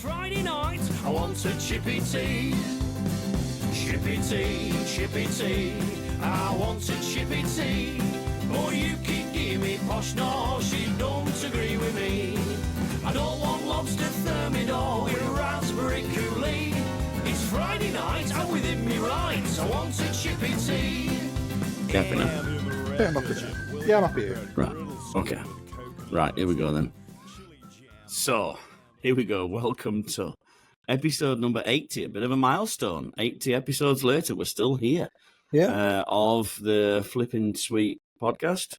Friday night, I want a Chippy Tea. Chippy Tea, Chippy Tea, I want a Chippy Tea. Oh, you keep giving me posh, no, she don't agree with me. I don't want lobster thermidor with raspberry coulis. It's Friday night, I'm within me rights, I want a Chippy Tea. Happy now? Yeah, I'm happy. Yeah, I'm happy here. Right. Okay. Right, here we go then. So, here we go. Welcome to episode number 80, a bit of a milestone. 80 episodes later, we're still here. Yeah. Of the Flippin' Sweet podcast.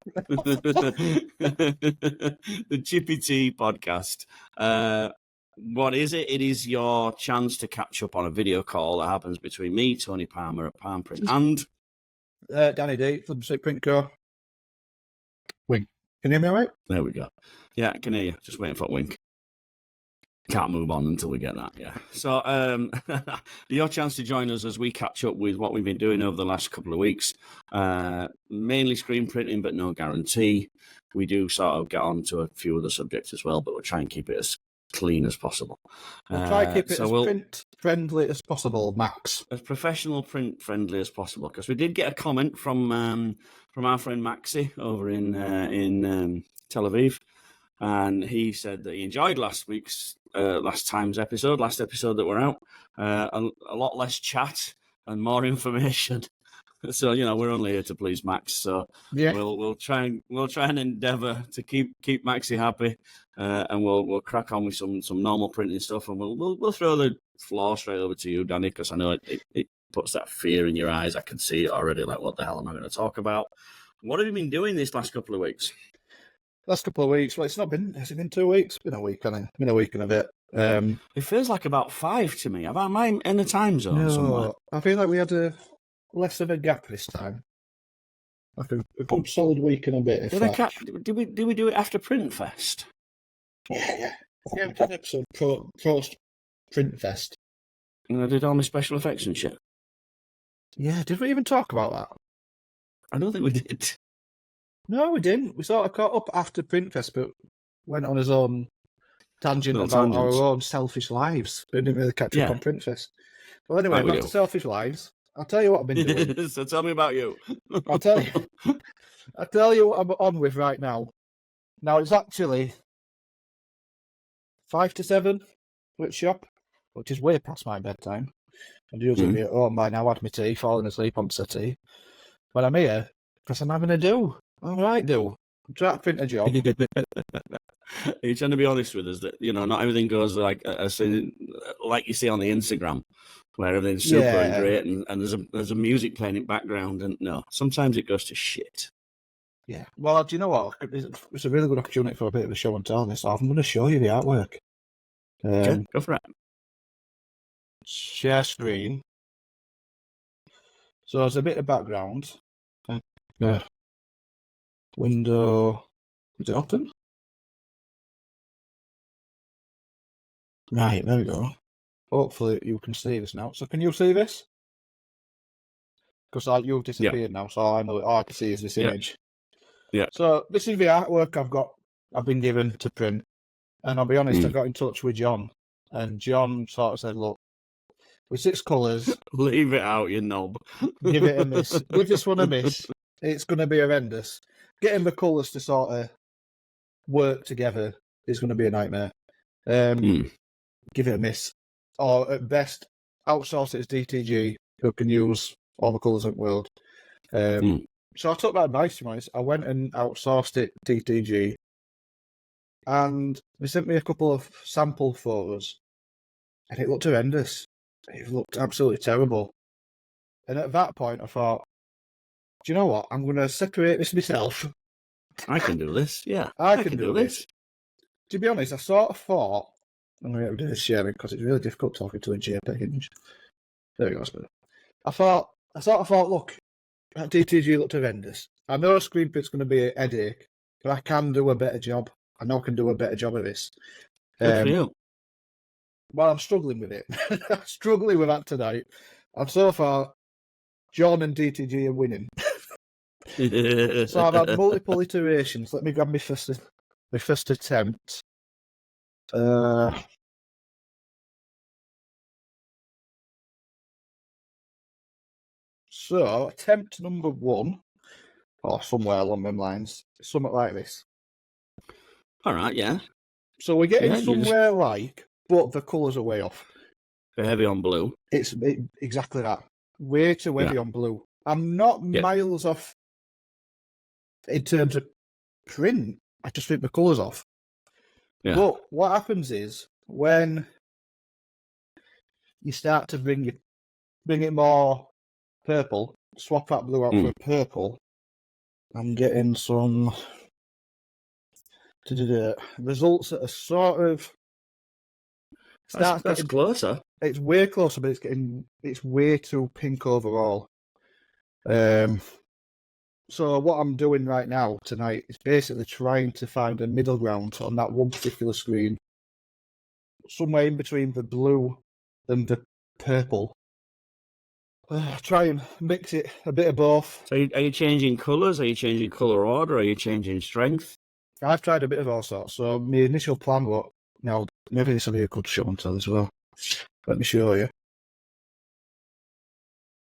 The Chippy Tea podcast. What is it? It is your chance to catch up on a video call that happens between me, Tony Palmer at Palm Print, and Danny D from Print Co. Wink. Can you hear me all right? there we go. Yeah, I can hear you. Just waiting for a wink. Can't move on until we get that, yeah. So, your chance to join us as we catch up with what we've been doing over the last couple of weeks. Mainly screen printing, but no guarantee. We do sort of get on to a few other subjects as well, but we'll try and keep it as clean as possible. We'll try to keep it as print-friendly as possible, Max. As professional print-friendly as possible, because we did get a comment from our friend Maxi over in Tel Aviv, and he said that he enjoyed last episode that we're out. A lot less chat and more information. So we're only here to please Max. So yeah, we'll try and endeavour to keep Maxi happy, and we'll crack on with some normal printing stuff, and we'll throw the floor straight over to you, Danny, because I know it puts that fear in your eyes. I can see it already. Like, what the hell am I going to talk about? What have you been doing this last couple of weeks? Last couple of weeks. Well, has it been 2 weeks? It's been a week, hasn't it? It's been a week and a bit. It feels like about 5 to me. Am I in the time zone somewhere? I feel like we had less of a gap this time. Like a good solid week and a bit. Did we do it after PrintFest? Yeah. We did an episode post PrintFest. And I did all my special effects and shit. Yeah, did we even talk about that? I don't think we did. No, we didn't. We sort of caught up after PrintFest, but went on his own tangent about our own selfish lives. But didn't really catch up on PrintFest. Well, anyway, back to selfish lives. I'll tell you what I've been doing. So tell me about you. I'll tell you what I'm on with right now. Now, it's actually 5 to 7 at shop, which is way past my bedtime. I'd usually be at home by now, had my tea, falling asleep on the settee. But I'm here because I'm having a do. All right, do. I'm trying to print a job. Are you trying to be honest with us that, not everything goes like you see on the Instagram, where everything's super and great and there's a music playing in the background, and no, sometimes it goes to shit. Yeah. Well, do you know what? It's a really good opportunity for a bit of a show and tell this off. I'm going to show you the artwork. Okay, go for it. Share screen. So there's a bit of background. Window. Is it open? Right, there we go. Hopefully you can see this now. So can you see this? Because you've disappeared now, so all I can see is this image. Yeah. So this is the artwork I've been given to print. And I'll be honest, I got in touch with John. And John sort of said, look, with 6 colours... Leave it out, you knob. Give it a miss. Give this one a miss. It's going to be horrendous. Getting the colours to sort of work together is going to be a nightmare. Give it a miss. Or at best, outsource it as DTG, who can use all the colours in the world. So I took that advice, to be honest. I went and outsourced it DTG. And they sent me a couple of sample photos. And it looked horrendous. It looked absolutely terrible. And at that point, I thought, do you know what? I'm going to separate this myself. I can do this, yeah. I can do this. To be honest, I sort of thought, I'm going to do this sharing because it's really difficult talking to a JPEG image. There we go. I sort of thought, look, that DTG looked horrendous. I know screen print's going to be a headache, but I can do a better job. I know I can do a better job of this. Good for you. Well, I'm struggling with it. I'm struggling with that tonight. And so far, John and DTG are winning. So I've had multiple iterations. Let me grab my first attempt. So, attempt number 1, or somewhere along them lines, something like this. All right, yeah. So we're getting Yeah, somewhere like, but the colours are way off. They're heavy on blue. It's exactly that. Way too heavy on blue. I'm not miles off in terms of print. I just think the colours off. Yeah. But what happens is when you start to bring it more purple, swap that blue out for purple, I'm getting some results that are sort of That's closer. It's way closer, but it's way too pink overall. So what I'm doing right now tonight is basically trying to find a middle ground on that one particular screen, somewhere in between the blue and the purple. Try and mix it a bit of both. So are you changing colours? Are you changing colour order? Are you changing strength? I've tried a bit of all sorts. So my initial plan was, now maybe this will be a good show and tell as well. Let me show you.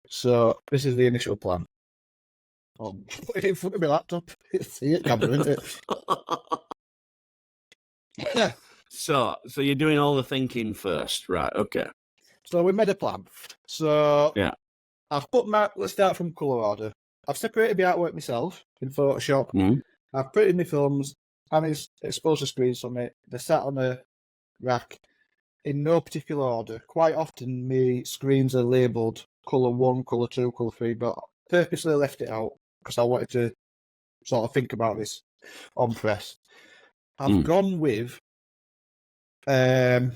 So this is the initial plan. Put it in front of my laptop. See it, camera, isn't it? Yeah. So you're doing all the thinking first, right? Okay. So we made a plan. So yeah, I've put let's start from colour order. I've separated the artwork myself in Photoshop. I've put in my films and it's exposed to screens on it. They're sat on a rack in no particular order. Quite often my screens are labelled colour 1, colour 2, colour 3, but I purposely left it out because I wanted to sort of think about this on press. I've gone with, in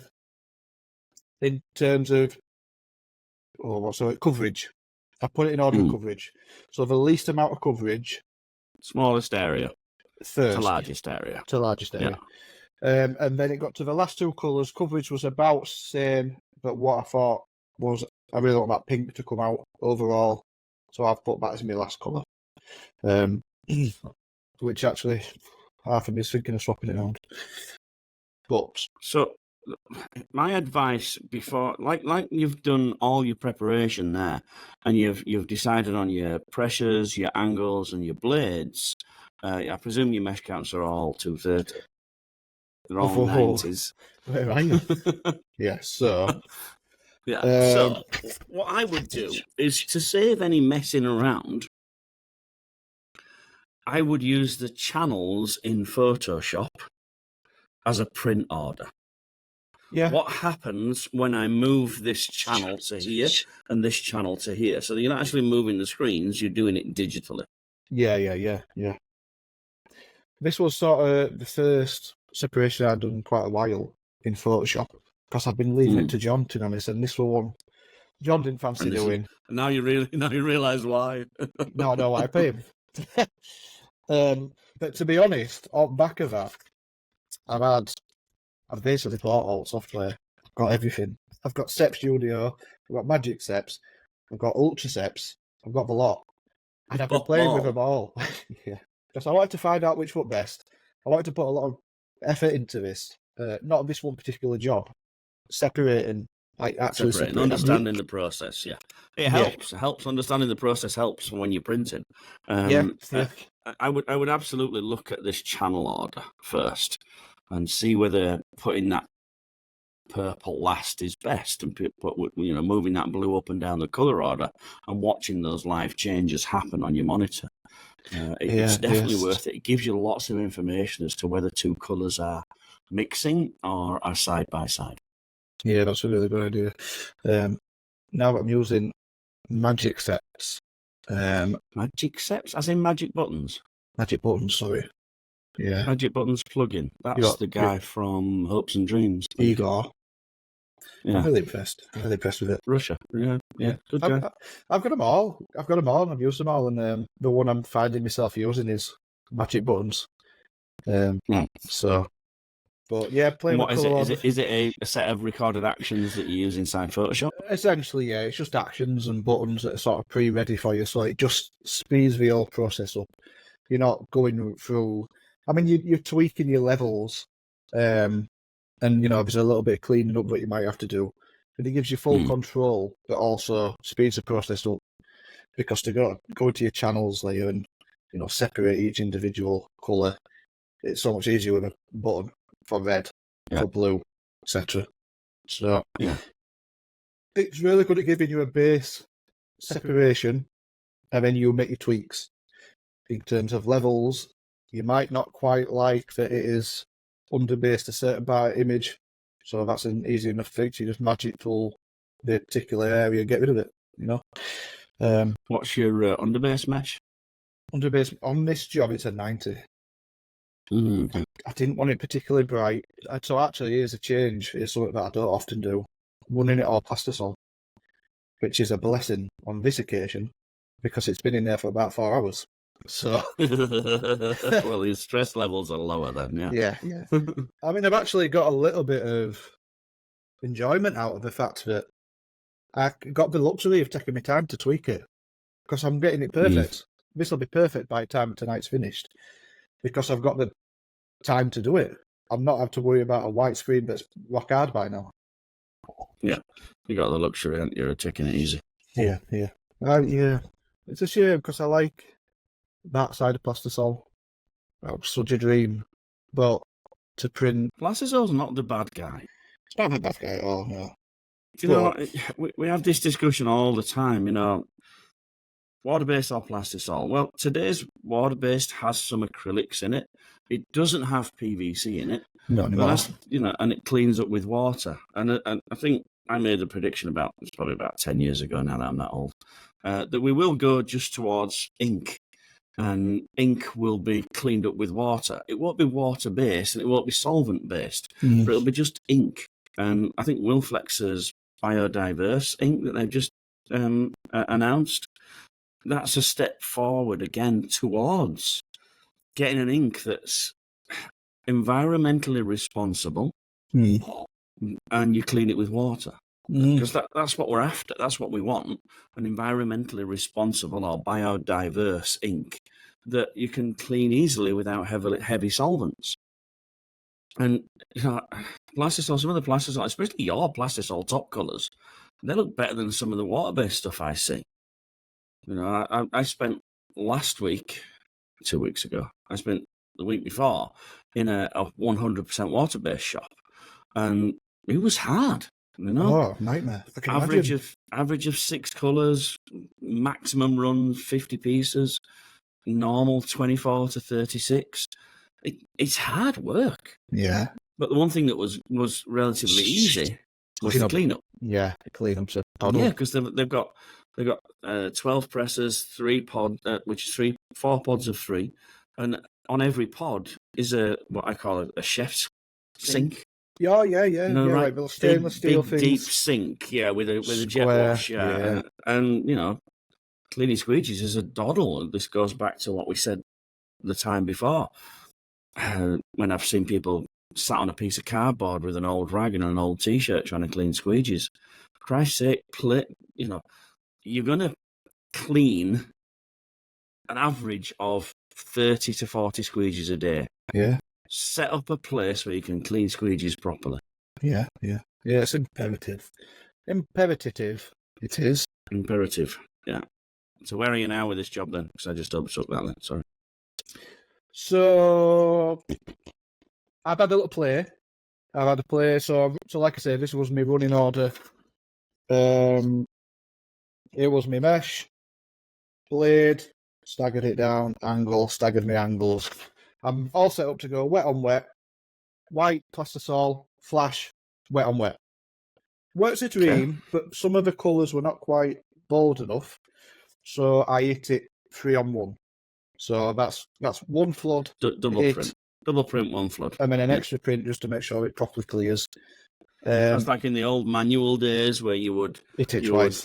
terms of, coverage. I put it in order of coverage. So the least amount of coverage. Smallest area. First. To largest area. To largest area. Yeah. And then it got to the last 2 colours. Coverage was about the same, but what I thought was I really want that pink to come out overall. So I've put that as my last colour. Which actually, half of me is thinking of swapping it around. But so my advice before, like you've done all your preparation there, and you've decided on your pressures, your angles, and your blades. I presume your mesh counts are all 230. They're all 90s. Where are you? Yeah. So. Yeah. So what I would do is to save any messing around. I would use the channels in Photoshop as a print order. Yeah. What happens when I move this channel to here and this channel to here? So you're not actually moving the screens, you're doing it digitally. Yeah. This was sort of the first separation I'd done in quite a while in Photoshop because I've been leaving it to John, to be honest, and this was one John didn't fancy doing. Now you realise why. No, I know why I pay him. But to be honest, on back of that, I've basically bought all the software. I've got everything. I've got Sep Studio, I've got Magic Seps, I've got Ultra Seps, I've got the lot. And I've been playing with them all. Yeah. Because I wanted to find out which was best. I wanted to put a lot of effort into this. Not this one particular job. Separating. Like actually separating, understanding the process, yeah. It helps. Yeah. It helps. Understanding the process helps when you're printing. Yeah. I would absolutely look at this channel order first and see whether putting that purple last is best, and moving that blue up and down the colour order and watching those live changes happen on your monitor. It's definitely worth it. It gives you lots of information as to whether 2 colours are mixing or are side by side. Yeah, that's a really good idea. Now I'm using Magic Seps. Magic Seps, as in magic buttons? Magic buttons, sorry. Yeah. Magic buttons plugin. That's the guy from Hopes and Dreams. Igor. Yeah. I'm really impressed. I'm really impressed with it. Russia. Yeah. Good guy. I've got them all. I've used them all, and the one I'm finding myself using is Magic Buttons. So, but yeah, playing with colour. Is it a set of recorded actions that you use inside Photoshop? Essentially, yeah. It's just actions and buttons that are sort of pre-ready for you, so it just speeds the whole process up. You're not going through. I mean, you're tweaking your levels, and there's a little bit of cleaning up that you might have to do, but it gives you full control, but also speeds the process up. because to go into your channels layer and separate each individual colour, it's so much easier with a button for red, for blue, etc. So it's really good at giving you a base separation, and then you make your tweaks in terms of levels. You might not quite like that it is underbased a certain part image, so that's an easy enough fix. You just magic tool the particular area and get rid of it. What's your underbase mesh? Underbase on this job, it's a 90. Mm-hmm. I didn't want it particularly bright, so actually here's a change. It's something that I don't often do. Running it all plastisol, which is a blessing on this occasion because it's been in there for about 4 hours. So, well, your stress levels are lower then, yeah. I mean, I've actually got a little bit of enjoyment out of the fact that I got the luxury of taking my time to tweak it because I'm getting it perfect. This will be perfect by the time tonight's finished because I've got the time to do it. I'm not have to worry about a white screen that's rock hard by now. Yeah, you got the luxury, aren't you, of taking it easy. Yeah. It's a shame because I like that side of plastisol. That was such a dream. But to print... Plastisol's not the bad guy. It's not the bad guy at all, no. You know, we have this discussion all the time, water-based or plastisol. Well, today's water-based has some acrylics in it. It doesn't have PVC in it. Not anymore. And it cleans up with water. And I think I made a prediction it's probably about 10 years ago now that I'm that old, that we will go just towards ink. And ink will be cleaned up with water. It won't be water-based and it won't be solvent-based, but it'll be just ink. And I think Wilflex's biodiverse ink that they've just announced, that's a step forward again towards getting an ink that's environmentally responsible and you clean it with water. Because that's what we're after. That's what we want. An environmentally responsible or biodiverse ink that you can clean easily without heavy solvents. And plastisol, some of the plastisol, especially your plastisol top colours, they look better than some of the water-based stuff I see. I spent last week, 2 weeks ago, I spent the week before in a 100% water-based shop, and it was hard. Oh, nightmare. Average of 6 colours, maximum run 50 pieces, normal 24 to 36. It's hard work. Yeah. But the one thing that was relatively easy was the cleanup. Yeah, the cleanup. Yeah, because they've got 12 presses, 4 pods of 3, and on every pod is what I call a chef's sink. Yeah. Right. Well, stainless steel big, things. Deep sink, with a jet wash, and cleaning squeegees is a doddle. This goes back to what we said the time before, when I've seen people sat on a piece of cardboard with an old rag and an old T-shirt trying to clean squeegees. For Christ's sake, you're going to clean an average of 30 to 40 squeegees a day. Yeah. Set up a place where you can clean squeegees properly. Yeah, it's imperative. Imperative, it is. Imperative, yeah. So where are you now with this job then? Because I just overtook that then, sorry. So, I've had a little play. So like I said, this was my running order. It was my mesh, blade, staggered it down, angle, staggered my angles. I'm all set up to go wet on wet, white, plastisol, flash, wet on wet. Works a dream, but some of the colours were not quite bold enough, so I hit it 3 on 1. So that's one flood. Double print, one flood. And then an extra print just to make sure it properly clears. That's like in the old manual days where you would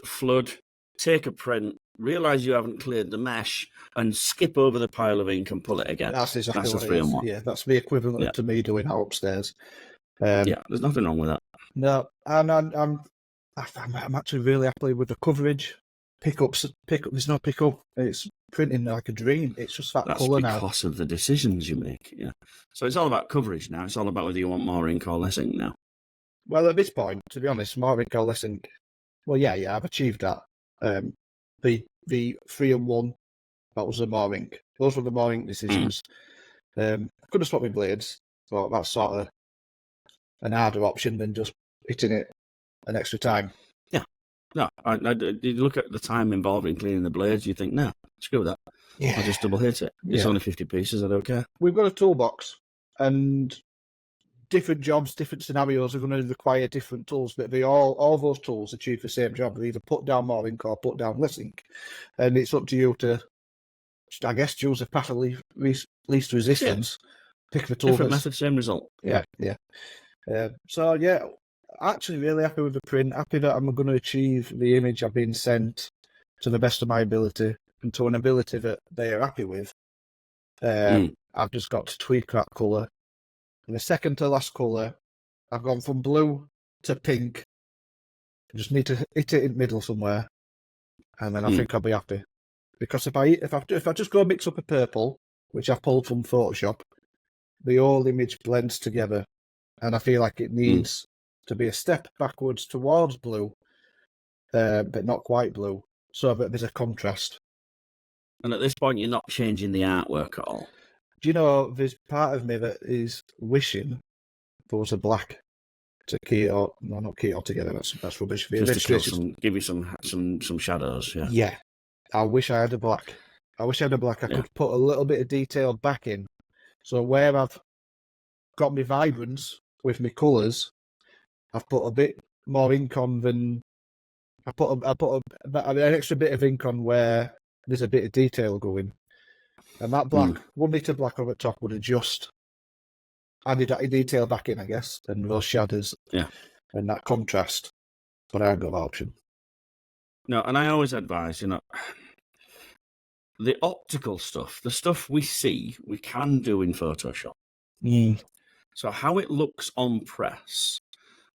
flood, take a print, realise you haven't cleared the mesh, and skip over the pile of ink and pull it again. That's exactly that's what a 3 on 1. Yeah, that's the equivalent to me doing that upstairs. There's nothing wrong with that. No, and I'm actually really happy with the coverage. Pickup. There's no pickup. It's printing like a dream. It's just that colour now. That's because of the decisions you make. Yeah. So it's all about coverage now. It's all about whether you want more ink or less ink now. Well, at this point, to be honest, more ink or less ink. Well, yeah, I've achieved that. The the 3-in-1. That was the more ink. Those were the more ink decisions. I could have swapped my blades, but that's sort of an harder option than just hitting it an extra time. Yeah. No, you look at the time involved in cleaning the blades, you think, no, screw that. Yeah. I'll just double hit it. It's only 50 pieces, I don't care. We've got a toolbox, and different jobs, different scenarios are going to require different tools, but all those tools achieve the same job. They either put down more ink or put down less ink. And it's up to you to, I guess, choose a path of least resistance. Yeah. Pick the tool. Different method, same result. Yeah. So, yeah, actually really happy with the print, happy that I'm going to achieve the image I've been sent to the best of my ability and to an ability that they are happy with. I've just got to tweak that colour. And the second to last colour, I've gone from blue to pink. I just need to hit it in the middle somewhere, and then I think I'll be happy. Because if I just go mix up a purple, which I've pulled from Photoshop, the whole image blends together, and I feel like it needs to be a step backwards towards blue, but not quite blue, so that there's a contrast. And at this point, you're not changing the artwork at all. Do you know, there's part of me that is wishing there was a black to key it all. No, not key it all together. That's rubbish. Just to give you some shadows. Yeah. Yeah. I wish I had a black. I could put a little bit of detail back in. So where I've got my vibrance with my colours, I've put a bit more ink on than I put an extra bit of ink on where there's a bit of detail going. And that black, 1 litre black on the top would have just added that detail back in, I guess, and those shadows and that contrast. But I haven't got that option. No, and I always advise, the optical stuff, the stuff we see, we can do in Photoshop. So how it looks on press,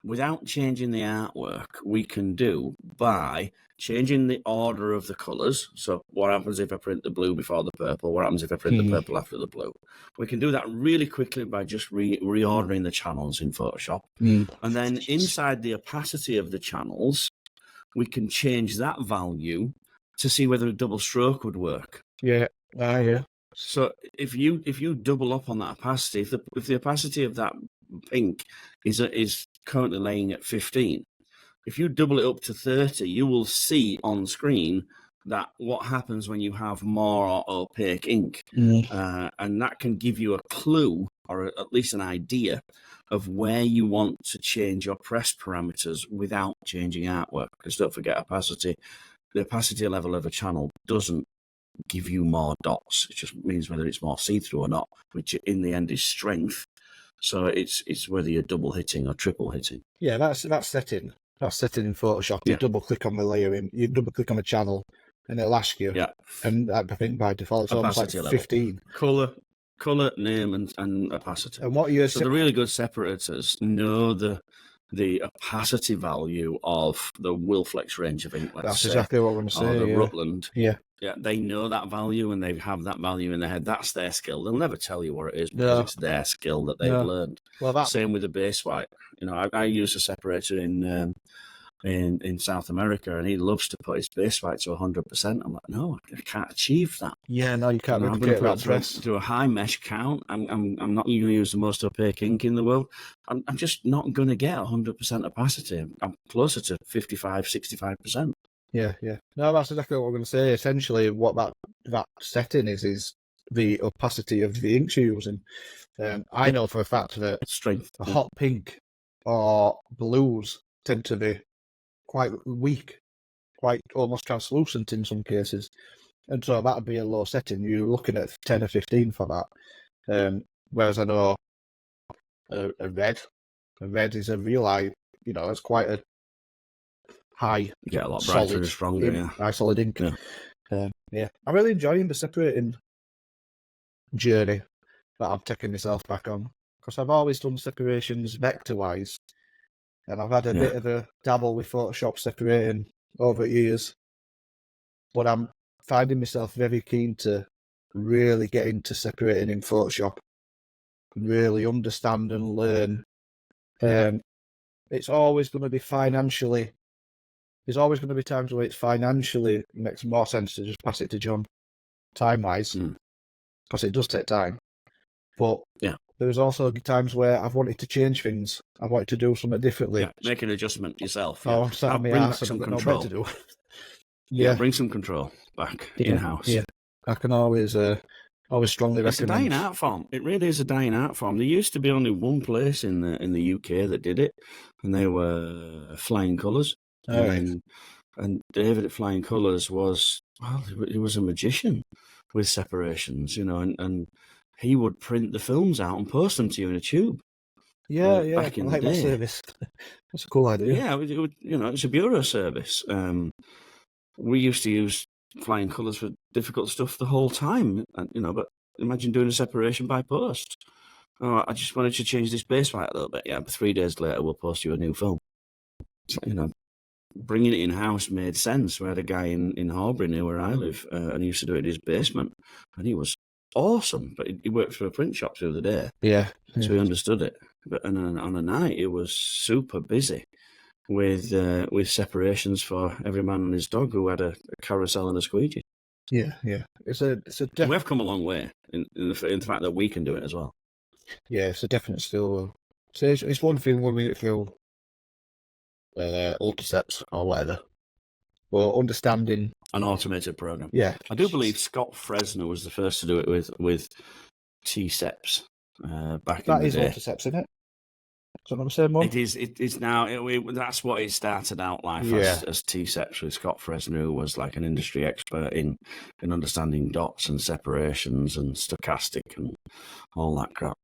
without changing the artwork, we can do by changing the order of the colours. So what happens if I print the blue before the purple? What happens if I print the purple after the blue? We can do that really quickly by just reordering the channels in Photoshop. And then inside the opacity of the channels, we can change that value to see whether a double stroke would work. Yeah. So if you double up on that opacity, if the opacity of that pink is currently laying at 15, if you double it up to 30, you will see on screen that what happens when you have more opaque ink, and that can give you a clue or at least an idea of where you want to change your press parameters without changing artwork. Because don't forget, opacity, the opacity level of a channel doesn't give you more dots. It just means whether it's more see-through or not, which in the end is strength. So it's whether you're double hitting or triple hitting. Yeah, that's setting. That's setting in Photoshop. You double click on the layering, you double click on the channel, and it'll ask you. Yeah. And I think by default it's opacity almost like 15. Colour, name, and opacity. And what you so the really good separators know the opacity value of the Wilflex range of ink. That's exactly what I'm going to say. Or the Rutland. Yeah. Yeah, they know that value and they have that value in their head. That's their skill. They'll never tell you what it is because it's their skill that they've learned. Well, same with the base white. I use a separator in South America, and he loves to put his base white to 100%. I'm like, no, I can't achieve that. Yeah, no, you can't. I'm going to put to a high mesh count. I'm not going to use the most opaque ink in the world. I'm just not going to get 100% opacity. I'm closer to 55, 65%. Yeah. No, that's exactly what I'm going to say. Essentially, what that setting is the opacity of the inks you're using. I know for a fact that strength, hot pink or blues tend to be quite weak, quite almost translucent in some cases. And so that would be a low setting. You're looking at 10 or 15 for that. Whereas I know a red is a real high, it's quite a high, you get a lot brighter and stronger, high solid ink. Yeah. I'm really enjoying the separating journey that I'm taking myself back on, because I've always done separations vector-wise, and I've had a bit of a dabble with Photoshop separating over years, but I'm finding myself very keen to really get into separating in Photoshop, really understand and learn. It's always going to be financially There's always going to be times where it's financially makes more sense to just pass it to John, time-wise, because it does take time. But there's also times where I've wanted to change things. I've wanted to do something differently. Yeah, make an adjustment yourself. Oh, I'm sat on my ass and I've got no bed to do. Yeah, bring some control back in-house. Yeah, I can always strongly recommend. It's a dying art form. It really is a dying art form. There used to be only one place in the UK that did it, and they were Flying Colours. And David at Flying Colours he was a magician with separations, and he would print the films out and post them to you in a tube. Back in the day. That service. That's a cool idea. Yeah, it's a bureau service. We used to use Flying Colours for difficult stuff the whole time, but imagine doing a separation by post. Oh, I just wanted to change this base light a little bit. Yeah, but 3 days later, we'll post you a new film. So, bringing it in-house made sense. We had a guy in Horbury near where I live, and he used to do it in his basement, and he was awesome. But he worked for a print shop through the day. Yeah. So he understood it. But on a night, it was super busy with separations for every man and his dog who had a carousel and a squeegee. Yeah. It's a We have come a long way in the fact that we can do it as well. Yeah, it's a definite skill. So it's one thing when we feel ultraceps or whatever, or understanding an automated program. Yeah, I do believe Scott Fresner was the first to do it with T-Seps back in the day. That is ultraceps, isn't it? Is that not the same one? It is. It is now. That's what it started out like as T-Seps with Scott Fresner, who was like an industry expert in understanding dots and separations and stochastic and all that crap.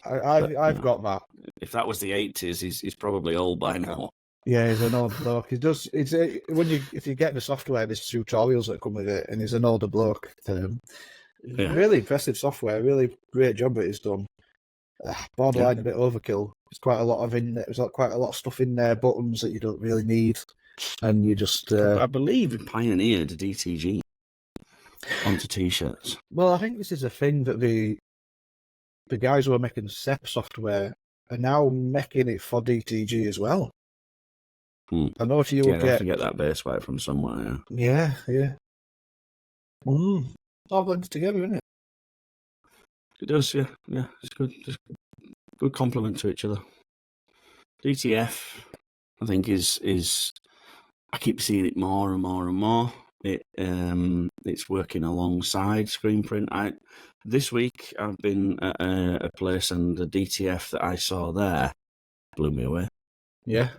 I've got that. If that was the 80s, he's probably old by now. Yeah, he's an old bloke. If you get the software, there's tutorials that come with it, and he's an older bloke. Really impressive software. Really great job that he's done. Borderline a bit overkill. There's quite a lot of stuff in there, buttons that you don't really need, and you just. I believe he pioneered DTG onto T-shirts. Well, I think this is a thing that the guys who are making SEP software are now making it for DTG as well. I know if you would have to get that base weight from somewhere. Yeah. All blends together, isn't it? It does, yeah. It's good. Just good complement to each other. DTF, I think, is I keep seeing it more and more and more. It's working alongside screen print. This week I've been at a place, and the DTF that I saw there blew me away. Yeah.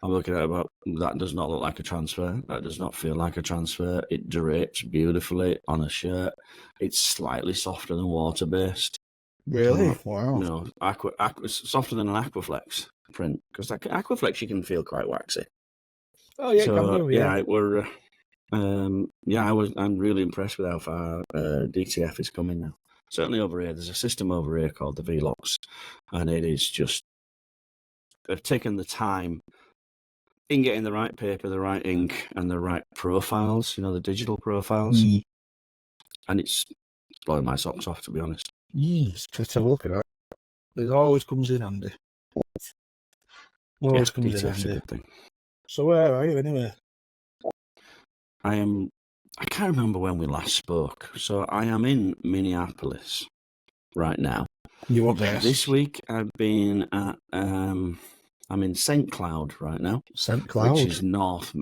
I'm looking at that does not look like a transfer. That does not feel like a transfer. It drapes beautifully on a shirt. It's slightly softer than water-based. Really? Wow. No, softer than an Aquaflex print, because Aquaflex you can feel quite waxy. Oh yeah, I'm really impressed with how far DTF is coming now. Certainly over here, there's a system over here called the Velox, and it is just they've taken the time in getting the right paper, the right ink, and the right profiles. The digital profiles, and it's blowing my socks off, to be honest. Just have a look at that. It always comes in handy. Always comes in handy. So where are you anyway? I can't remember when we last spoke. So I am in Minneapolis right now. You up there? This week I've been at I'm in St. Cloud right now. St. Cloud? Which is north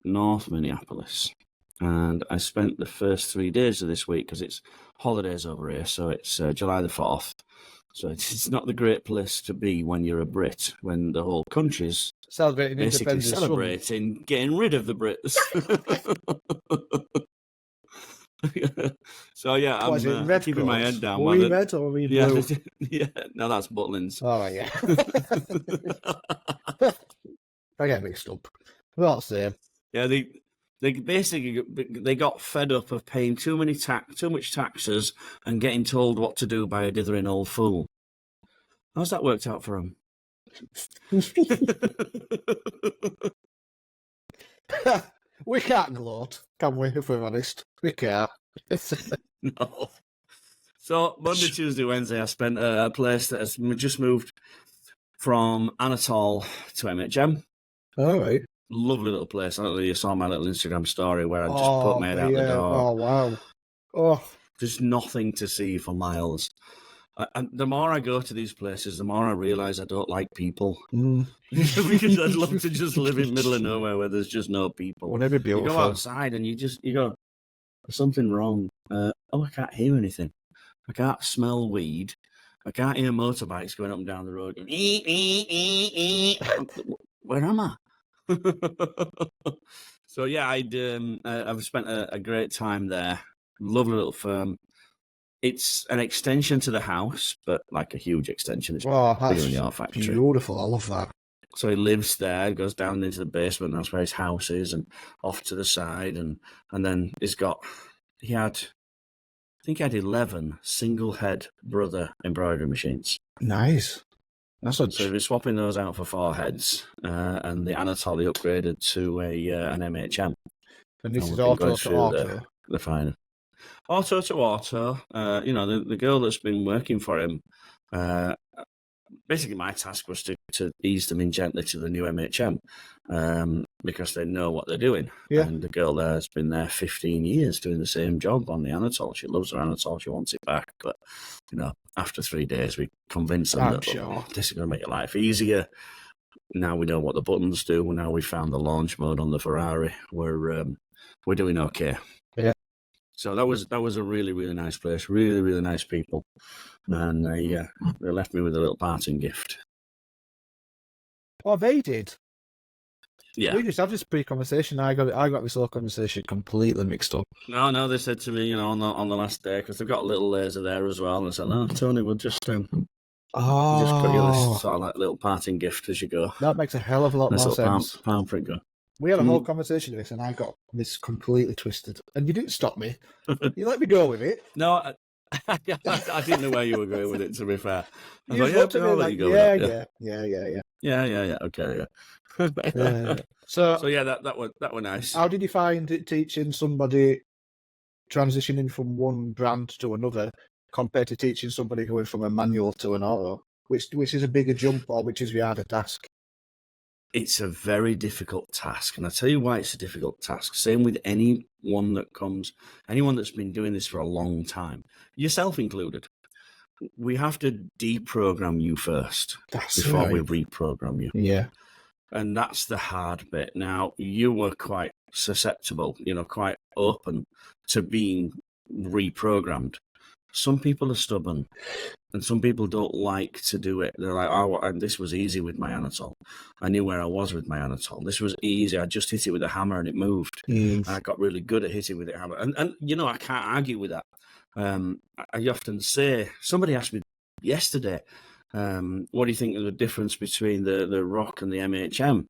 Minneapolis. And I spent the first 3 days of this week, because it's holidays over here, so it's July the 4th. So it's not the great place to be when you're a Brit, when the whole country's basically celebrating getting rid of the Brits. So yeah, I'm keeping my head down. Were you red or were you blue? Yeah, no, that's Butlins. Oh yeah. I get mixed up. Well, that's the same. Yeah, they basically got fed up of paying too much taxes and getting told what to do by a dithering old fool. How's that worked out for them? We can't gloat, can we, if we're honest? We can't. No. So, Monday, Tuesday, Wednesday, I spent at a place that has just moved from Anatole to MHM. All right. Lovely little place. I don't know if you saw my little Instagram story where I just put my head out the door. Oh, wow. Oh, There's nothing to see for miles. And the more I go to these places, the more I realise I don't like people. Because I'd love to just live in the middle of nowhere where there's just no people. Wouldn't it be beautiful? You go outside and you go, there's something wrong. I can't hear anything. I can't smell weed. I can't hear motorbikes going up and down the road. Where am I? So yeah, I've spent a great time there. Lovely little firm. It's an extension to the house, but like a huge extension. It's bigger than your factory. Beautiful. I love that. So he lives there, goes down into the basement. That's where his house is, and off to the side, and then he had 11 single head brother embroidery machines. Nice. So he was swapping those out for 4 heads, and the ASColour upgraded to an MHM. And this is auto to auto. The final. Auto to auto. The girl that's been working for him, basically my task was to ease them in gently to the new MHM, because they know what they're doing. Yeah. And the girl there has been there 15 years doing the same job on the ASColour. She loves her ASColour. She wants it back. But, after 3 days, we convinced them that this is going to make your life easier. Now we know what the buttons do. Now we found the launch mode on the Ferrari. We're doing okay. Yeah. So that was a really, really nice place. Really, really nice people. And they left me with a little parting gift. Oh, they did. Yeah. We just had this pre-conversation. I got this whole conversation completely mixed up. No, they said to me, on the last day, because they've got a little laser there as well. And I said, no, Tony, we'll just cut you this sort of like little parting gift as you go. That makes a hell of a lot more sense. Palm print go. We had a whole conversation of this, and I got this completely twisted. And you didn't stop me. You let me go with it. No, I didn't know where you were going with it, to be fair. Yeah. Okay, yeah. So yeah, that were nice. How did you find it teaching somebody transitioning from one brand to another compared to teaching somebody going from a manual to an auto? Which is a bigger jump, or which is the harder task? It's a very difficult task, and I'll tell you why it's a difficult task. Same with anyone that's been doing this for a long time, yourself included. We have to deprogram you first before we reprogram you. Yeah. And that's the hard bit. Now, you were quite susceptible, quite open to being reprogrammed. Some people are stubborn, and some people don't like to do it. They're like, this was easy with my ASColour. I knew where I was with my ASColour. This was easy. I just hit it with a hammer and it moved. And I got really good at hitting with a hammer. And I can't argue with that. I often say, somebody asked me yesterday, what do you think of the difference between the Rock and the MHM?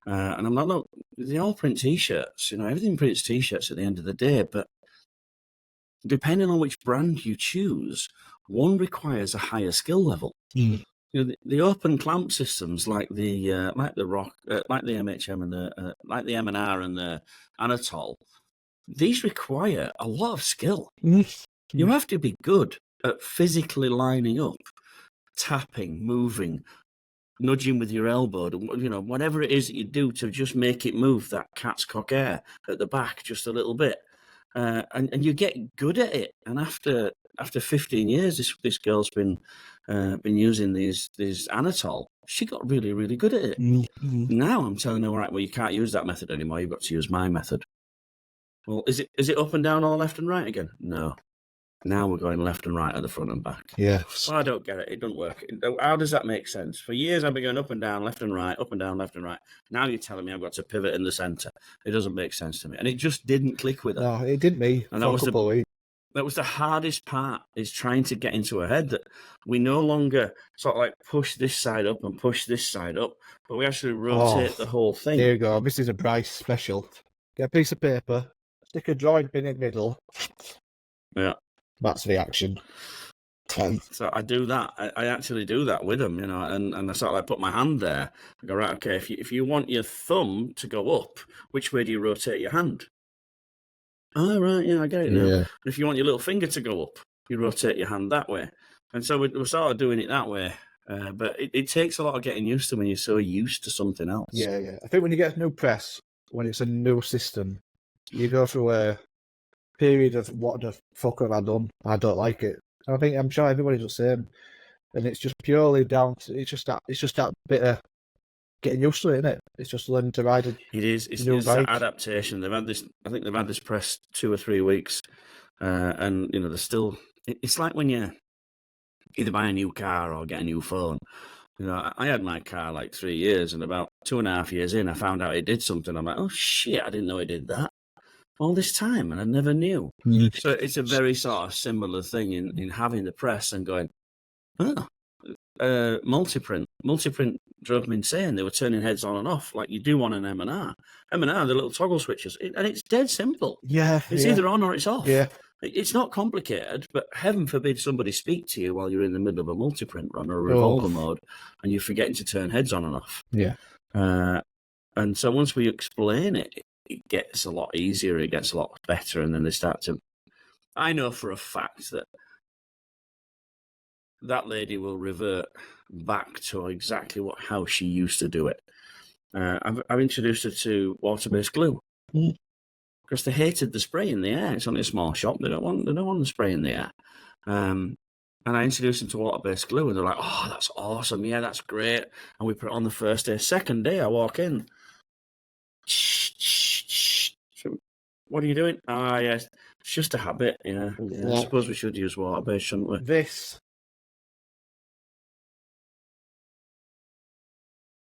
And I'm like, look, they all print T-shirts. Everything prints T-shirts at the end of the day, but depending on which brand you choose, one requires a higher skill level. The open clamp systems like the Rock, like the MHM and like the M&R and the ASColour, these require a lot of skill. You have to be good at physically lining up, tapping, moving, nudging with your elbow, whatever it is that you do to just make it move, that cat's cock air at the back just a little bit. And you get good at it. And after 15 years, this girl's been using these ASColour. She got really, really good at it. Now I'm telling her, all right, well, you can't use that method anymore. You've got to use my method. Well, is it up and down or left and right again? No. Now we're going left and right at the front and back. Yeah. Well, I don't get it. It doesn't work. How does that make sense? For years, I've been going up and down, left and right, up and down, left and right. Now you're telling me I've got to pivot in the centre. It doesn't make sense to me. And it just didn't click with her. No, it didn't me. And that was the hardest part, is trying to get into her head that we no longer sort of like push this side up and push this side up, but we actually rotate the whole thing. There you go. This is a Bryce special. Get a piece of paper, stick a drawing pin in the middle. Yeah. That's the action. So I do that. I actually do that with them, and I sort of like put my hand there. I go, right, okay, if you want your thumb to go up, which way do you rotate your hand? Oh, right, yeah, I get it now. Yeah. And if you want your little finger to go up, you rotate your hand that way. And so we're sort of doing it that way. But it takes a lot of getting used to when you're so used to something else. Yeah, yeah. I think when you get a new press, when it's a new system, you go through a period of what the fuck have I done? I don't like it. I'm sure everybody's the same, and it's just purely down to it's just that bit of getting used to it, isn't it? It's just learning to ride it. It's that adaptation. They've had this. I think they've had this press 2 or 3 weeks, and you know they're still. It's like when you either buy a new car or get a new phone. You know, I had my car like 3 years, and about 2.5 years in, I found out it did something. I'm like, oh shit, I didn't know it did that all this time, and I never knew. So it's a very sort of similar thing in having the press and going, oh, multiprint drove me insane. They were turning heads on and off like you do on an M&R. M&R, the little toggle switches, and it's dead simple. Yeah, it's either on or it's off. Yeah, it's not complicated, but heaven forbid somebody speak to you while you're in the middle of a multiprint run or a revolver mode, and you're forgetting to turn heads on and off. Yeah, and so once we explain it, it gets a lot easier. It gets a lot better, and then they start to. I know for a fact that lady will revert back to exactly how she used to do it. I've introduced her to water-based glue because they hated the spray in the air. It's only a small shop; they don't want the spray in the air. And I introduced them to water-based glue, and they're like, "Oh, that's awesome! Yeah, that's great." And we put it on the first day. Second day, I walk in. What are you doing? Yes, it's just a habit. Yeah. I suppose we should use water-based, shouldn't we?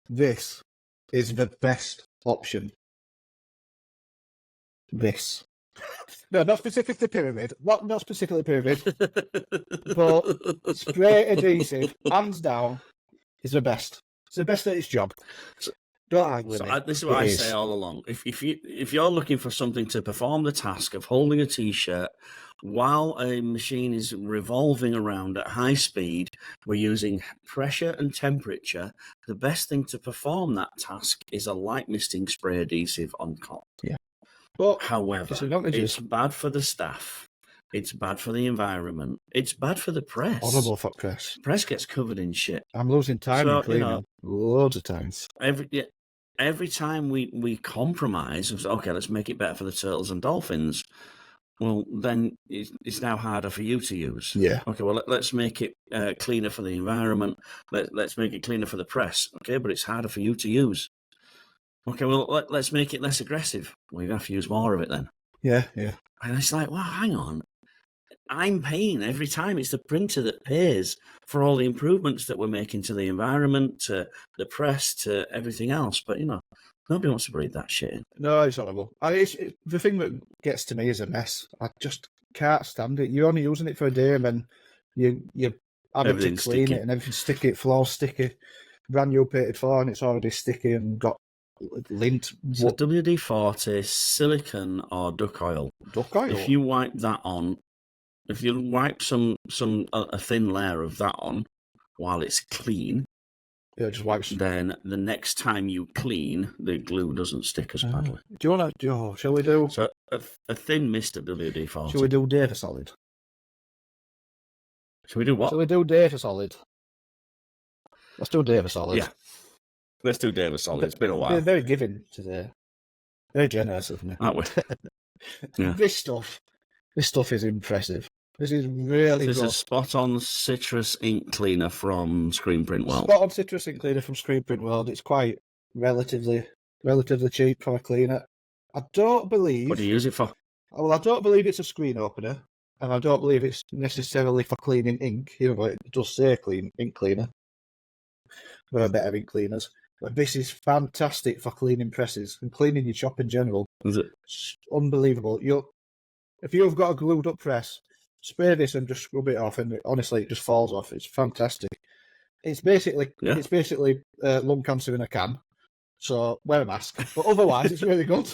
This is the best option. This. No, not specifically pyramid. Not specifically pyramid. But spray adhesive, hands down, is the best. It's the best at its job. Don't argue with me. This is what I say all along. If you're looking for something to perform the task of holding a t-shirt while a machine is revolving around at high speed, we're using pressure and temperature. The best thing to perform that task is a light misting spray adhesive on cotton. Yeah. But however, it's bad for the staff. It's bad for the environment. It's bad for the press. Horrible for press. Press gets covered in shit. I'm losing time in cleaning. Loads of times. Every time we compromise, okay, let's make it better for the turtles and dolphins. Well, then it's now harder for you to use. Yeah. Okay, well, let's make it cleaner for the environment. Let's make it cleaner for the press. Okay, but it's harder for you to use. Okay, well, let's make it less aggressive. Well, you have to use more of it then. Yeah, yeah. And it's like, well, hang on. I'm paying every time. It's the printer that pays for all the improvements that we're making to the environment, to the press, to everything else. But, nobody wants to breathe that shit in. No, it's horrible. The thing that gets to me is a mess. I just can't stand it. You're only using it for a day and then you having to clean it and everything's sticky, floor sticky, brand new painted floor and it's already sticky and got lint. So WD-40, silicone or duck oil. Duck oil? If you wipe that on, if you wipe a thin layer of that on while it's clean, yeah, just wipes. Then the next time you clean, the glue doesn't stick as badly. Do you want to? Shall we do? So a thin mist of WD-40. Shall we do data solid? Shall we do what? Shall we do data solid? Let's do data solid. Yeah, let's do data solid. It's been a while. They're very giving today. Very generous of me. Aren't we? Yeah. This stuff is impressive. This is really good. This is a spot-on citrus ink cleaner from Screen Print World. Spot-on citrus ink cleaner from Screen Print World. It's quite relatively cheap for a cleaner. I don't believe... What do you use it for? Well, I don't believe it's a screen opener, and I don't believe it's necessarily for cleaning ink, even though it does say ink cleaner. There are better ink cleaners. But this is fantastic for cleaning presses and cleaning your shop in general. Is it? It's unbelievable. If you've got a glued up press, spray this and just scrub it off, and honestly, it just falls off. It's fantastic. It's basically lung cancer in a can. So wear a mask. But otherwise, it's really good.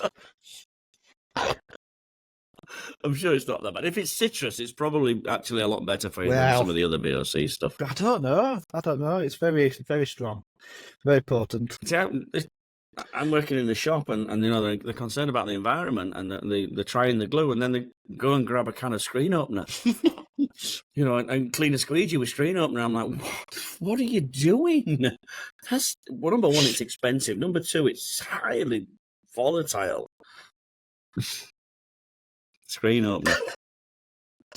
I'm sure it's not that bad. If it's citrus, it's probably actually a lot better for you than some of the other VOC stuff. I don't know. It's very, very strong, very potent. See, I'm working in the shop, and they're concerned about the environment, and they're trying the glue, and then they go and grab a can of screen opener, and clean a squeegee with screen opener. I'm like, what are you doing? That's number one, it's expensive. Number two, it's highly volatile. Screen opener.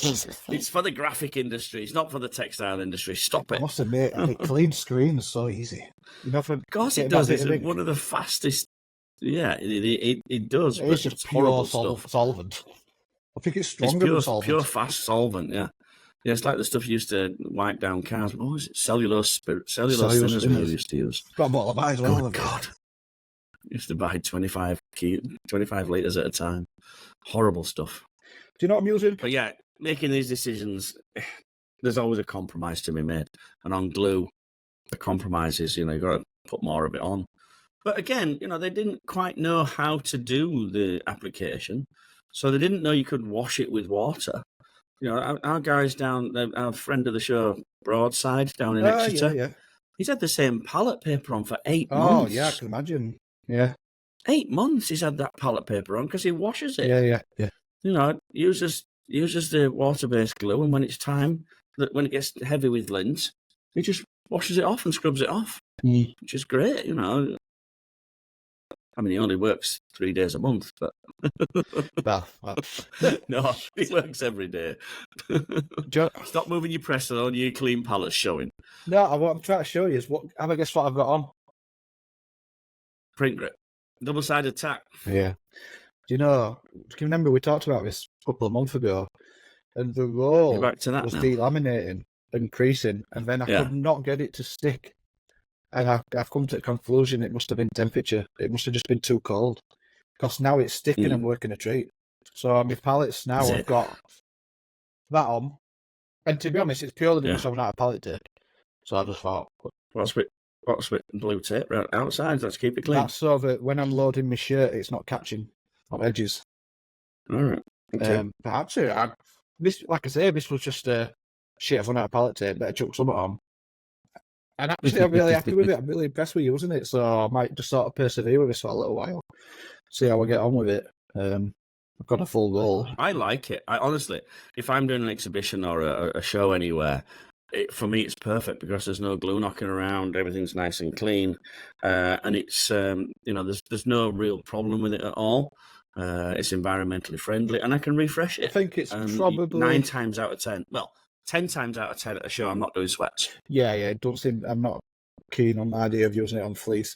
It's for the graphic industry. It's not for the textile industry. Stop it. I must admit, it cleans screens so easy. Of course it does. It's one of the fastest. Yeah, it does. It's just pure solvent. I think it's stronger than solvent. Pure fast solvent, yeah. Yeah, it's like the stuff you used to wipe down cars. What was it? Cellulose thinners we used to use. Got a bottle of mine as well. Oh, God. Used to buy 25 litres at a time. Horrible stuff. Do you know what I'm using? But yeah, making these decisions, there's always a compromise to be made. And on glue, the compromise is, you've got to put more of it on. But again, they didn't quite know how to do the application. So they didn't know you could wash it with water. Our guys down, our friend of the show, Broadside, down in Exeter, yeah. He's had the same palette paper on for 8 months. Oh, yeah, I can imagine. Yeah. 8 months he's had that palette paper on because he washes it. Yeah. Uses the water-based glue, and when it's time, when it gets heavy with lint, he just washes it off and scrubs it off, which is great, I mean, he only works 3 days a month, but... well. No, he works every day. Stop moving your presser on, your clean palettes showing. No, what I'm trying to show you is have a guess what I've got on? Print grip. Double-sided tack. Yeah. Do you remember we talked about this a couple of months ago, and the roll was delaminating and creasing, and then I could not get it to stick. And I've come to the conclusion it must have been temperature. It must have just been too cold. Because now it's sticking and working a treat. So on my pallets now, I've got that on. And to be honest, it's purely because I'm not a pallet tape. So I just thought... What's with blue tape right outside? Let's keep it clean. That's so that when I'm loading my shirt, it's not catching on edges. All right. Okay. But actually, like I say, this was just shit I've run out of pallet tape, better chuck something on. And actually, I'm really happy with it. I'm really impressed with using it. So I might just sort of persevere with this for a little while. See how I get on with it. I've got a full roll. I like it. Honestly, if I'm doing an exhibition or a show anywhere, for me it's perfect because there's no glue knocking around. Everything's nice and clean. And it's, there's no real problem with it at all. It's environmentally friendly. And I can refresh it. I think it's probably... 9 times out of 10. Well, 10 times out of 10 at a show, I'm not doing sweats. Yeah, it don't seem. I'm not keen on the idea of using it on fleece.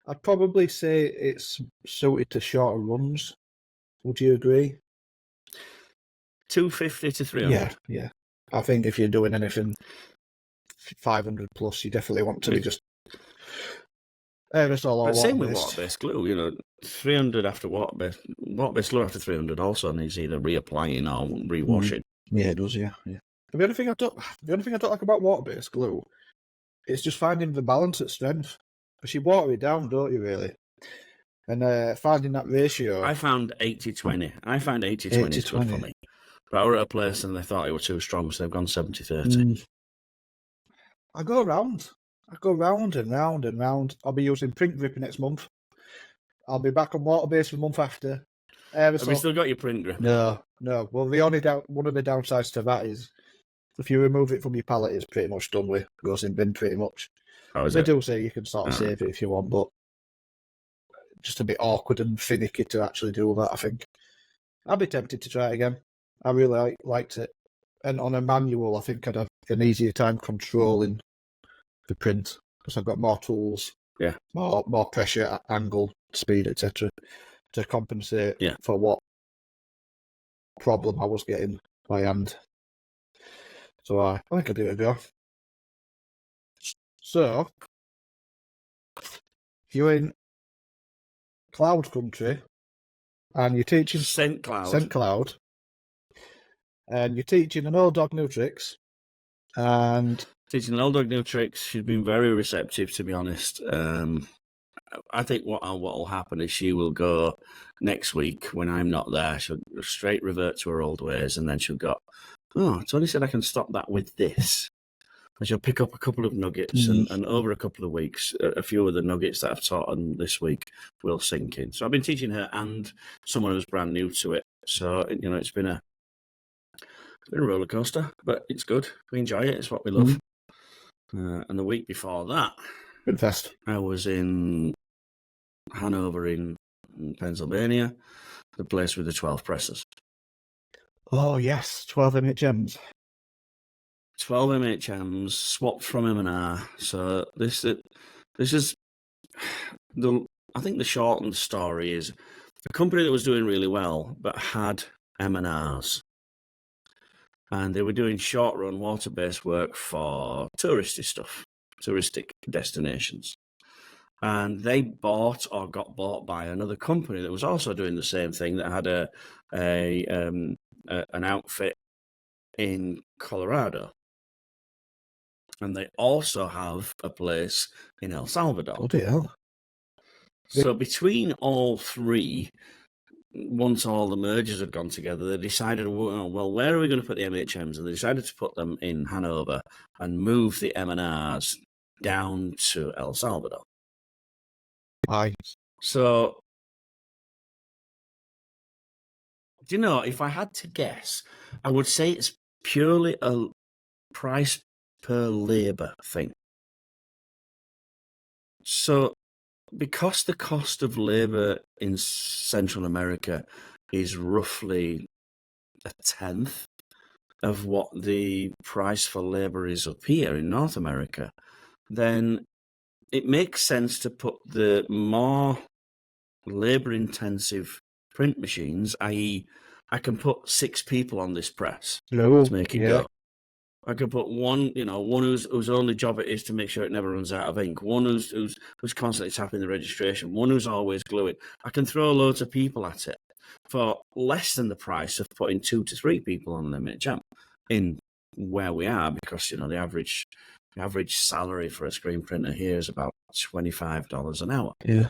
I'd probably say it's suited to shorter runs. Would you agree? 250 to 300. Yeah. I think if you're doing anything 500 plus, you definitely want to be just. It's all same with water-based glue. 300 after water-based glue after 300 also needs either reapplying or rewashing. Yeah, it does. Yeah. The only thing I don't like about water-based glue is just finding the balance at strength. Because you water it down, don't you, really? And finding that ratio. I found 80-20. I found 80-20 is good for me. But I were at a place and they thought it was too strong, so they've gone 70-30. I go round and round and round. I'll be using print grip next month. I'll be back on water-based the month after. Have you still got your print grip? No. Well, one of the downsides to that is if you remove it from your pallet, it's pretty much done with. Goes in bin pretty much. They do say you can sort of save it if you want, but just a bit awkward and finicky to actually do that, I think. I'd be tempted to try it again. I really liked it. And on a manual, I think I'd have an easier time controlling the print because I've got more tools, more pressure, angle, speed, etc. to compensate for what problem I was getting by hand. So I think I'll do it a go. So, if you're in cloud country and you're teaching Scent Cloud, and you're teaching an old dog new tricks, and teaching an old dog new tricks, she's been very receptive, to be honest. I think what will happen is she will go next week when I'm not there. She'll straight revert to her old ways, and then she'll go, "Oh, Tony said I can stop that with this." as you'll pick up a couple of nuggets, and over a couple of weeks, a few of the nuggets that I've taught on this week will sink in. So I've been teaching her and someone who's brand new to it. So, it's been a roller coaster, but it's good. We enjoy it. It's what we love. And the week before that, PrintFest, I was in Hanover in Pennsylvania, the place with the 12 presses. Oh, yes, 12 MHMs. 12 MHMs swapped from M&R. So this is I think the shortened story is a company that was doing really well but had M&Rs, and they were doing short-run water-based work for touristic destinations. And they bought or got bought by another company that was also doing the same thing, that had an outfit in Colorado. And they also have a place in El Salvador. Bloody hell. So between all three, once all the mergers had gone together, they decided, well, where are we going to put the MHMs? And they decided to put them in Hanover and move the M&Rs down to El Salvador. Aye. So, do you know, if I had to guess, I would say it's purely a price per labour thing. So, because the cost of labour in Central America is roughly a tenth of what the price for labour is up here in North America, then it makes sense to put the more labour-intensive print machines, i.e., I can put 6 people on this press to make it go. I could put one whose only job it is to make sure it never runs out of ink, one who's constantly tapping the registration, one who's always gluing. I can throw loads of people at it for less than the price of putting 2 to 3 people on an MHM in where we are, because the average salary for a screen printer here is about $25 an hour. Yeah.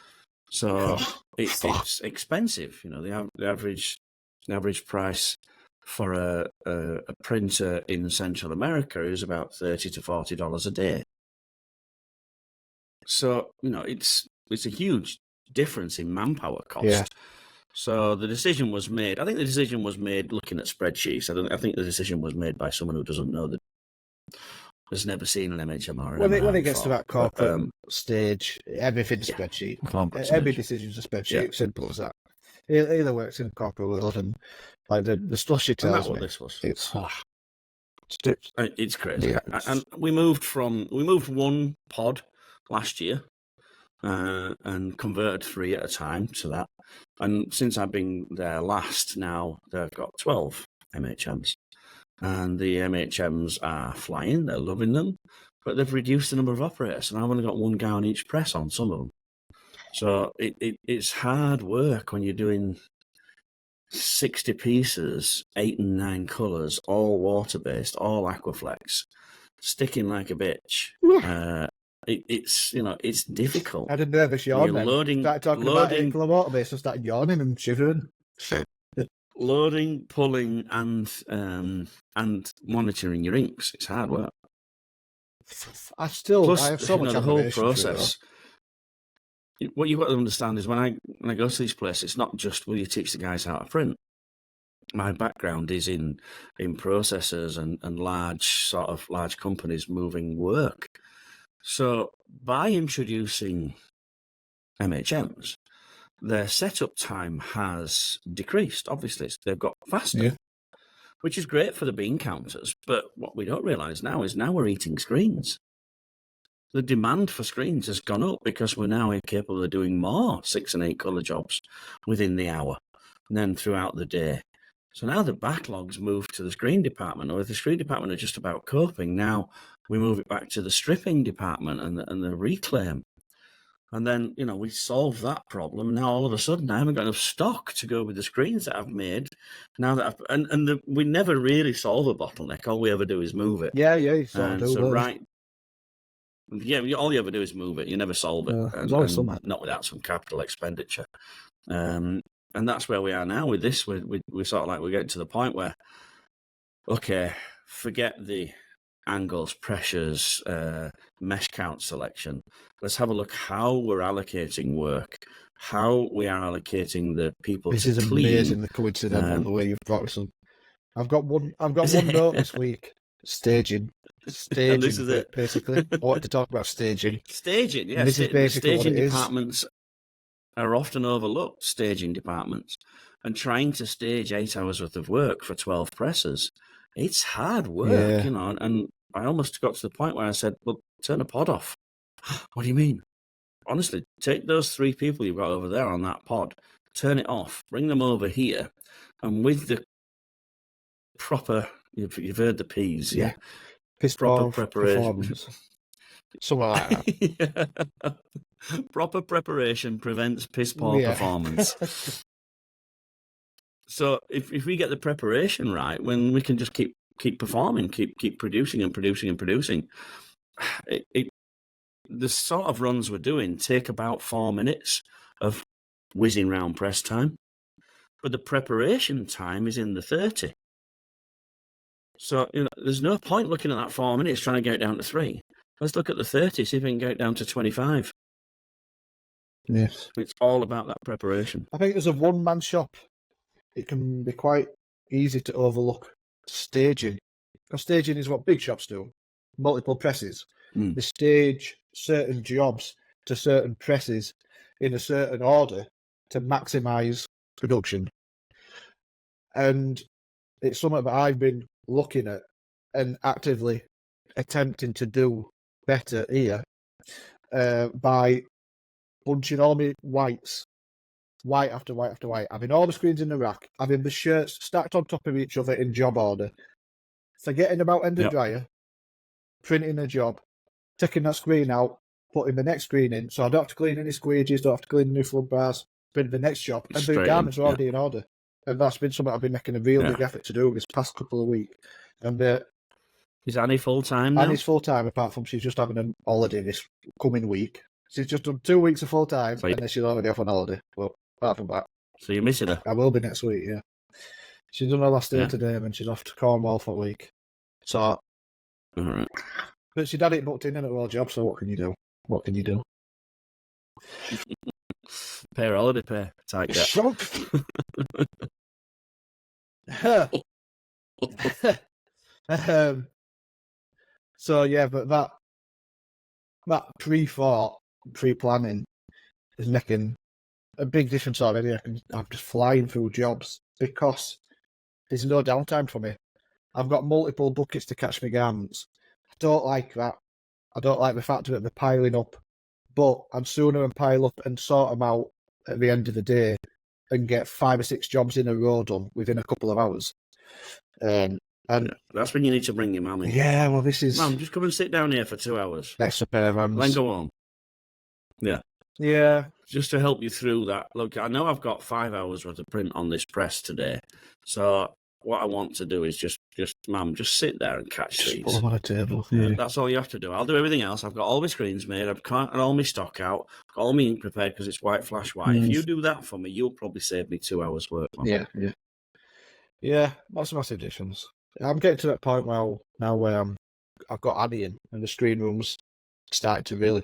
So it's expensive. The average price for a printer in Central America is about $30 to $40 a day. So, it's a huge difference in manpower cost. Yeah. So the decision was made. I think the decision was made looking at spreadsheets. I think the decision was made by someone who doesn't know that, has never seen an MHMR. When it gets to that corporate stage, everything's spreadsheet. Every decision's a spreadsheet. Yeah. Simple as that. It either works in the corporate world, and like the stuff she tells me, what this was. It's crazy. Yeah. And we moved one pod last year and converted 3 at a time to that. And since I've been there last, now they've got 12 MHMs. And the MHMs are flying, they're loving them, but they've reduced the number of operators, and I've only got one guy on each press on some of them. So it's hard work when you're doing 60 pieces, 8 and 9 colours, all water-based, all Aquaflex, sticking like a bitch. It's difficult. I had a nervous yawn then. Started talking about 8 colour water-based, I started yawning and shivering. Loading, pulling, and monitoring your inks. It's hard work. I have so much the whole admiration process. What you've got to understand is when I go to these places, it's not just will you teach the guys how to print. My background is in processors and large companies moving work. So by introducing MHMs, their setup time has decreased. Obviously, they've got faster, which is great for the bean counters. But what we don't realise now is we're eating screens. The demand for screens has gone up because we're now capable of doing more 6 and 8 colour jobs within the hour and then throughout the day. So now the backlogs move to the screen department, or if the screen department are just about coping, now we move it back to the stripping department and the reclaim. And then, we solve that problem. Now, all of a sudden, I haven't got enough stock to go with the screens that I've made. Now that we never really solve a bottleneck. All we ever do is move it. Yeah. All you ever do is move it. You never solve it. Not without some capital expenditure. And that's where we are now with this. We're sort of like, we're getting to the point where, okay, forget the angles, pressures, mesh count selection. Let's have a look how we're allocating work, how we are allocating the people This to is clean. amazing, the coincidental the way you've brought this on. I've got one note this week. Staging. And this is it. Basically. I wanted to talk about staging. Staging, yeah. And this is basically staging what it departments are often overlooked, staging departments. And trying to stage 8 hours worth of work for 12 presses, it's hard work, you know. And I almost got to the point where I said, well, turn the pod off. What do you mean? Honestly, take those 3 people you've got over there on that pod, turn it off, bring them over here, and with the proper, you've heard the P's, yeah? Piss proper preparation. Something like that. Yeah. Proper preparation prevents piss poor performance. So if we get the preparation right, when we can just keep performing, keep producing and producing and producing. The sort of runs we're doing take about 4 minutes of whizzing round press time, but the preparation time is in the 30. So, you know, there's no point looking at that 4 minutes trying to get it down to 3. Let's look at the 30, see if we can get it down to 25. Yes. It's all about that preparation. I think as a one-man shop, it can be quite easy to overlook staging. Because staging is what big shops do. Multiple presses. They stage certain jobs to certain presses in a certain order to maximise production. And it's something that I've been looking at and actively attempting to do better here by bunching all my whites, white after white after white, having all the screens in the rack, having the shirts stacked on top of each other in job order, forgetting about end of dryer, printing a job, taking that screen out, putting the next screen in, so I don't have to clean any squeegees, don't have to clean new flood bars, print the next job, and the garments are already in order. And that's been something I've been making a real big effort to do this past couple of weeks. And is Annie full-time now? Annie's full-time, apart from she's just having a holiday this coming week. She's just done 2 weeks of full-time, and then she's already off on holiday. Well, apart from that. So you're missing her? I will be next week, yeah. She's done her last day today, and she's off to Cornwall for a week. So, all right. But she'd had it booked in at her old job, so what can you do? What can you do? Pay her holiday pay. Take that. So yeah, but that pre-thought, pre-planning is making a big difference already. I'm just flying through jobs because there's no downtime for me. I've got multiple buckets to catch my garments. I don't like that. I don't like the fact that they're piling up, but I'd sooner pile up and sort them out at the end of the day and get 5 or 6 jobs in a row done within a couple of hours. And that's when you need to bring your mum in. Yeah, well, this is... Mum, just come and sit down here for 2 hours. Extra pair of hands. Then go home. Yeah. Yeah. Just to help you through that. Look, I know I've got 5 hours worth of print on this press today. So what I want to do is just Mum, just sit there and catch these. Put them on a table. Yeah. That's all you have to do. I'll do everything else. I've got all my screens made. I've got all my stock out. I've got all my ink prepared because it's white flash white. If you do that for me, you'll probably save me 2 hours work. Yeah. Yeah, that's a massive difference. I'm getting to that point now where I've got Annie in and the screen room's starting to really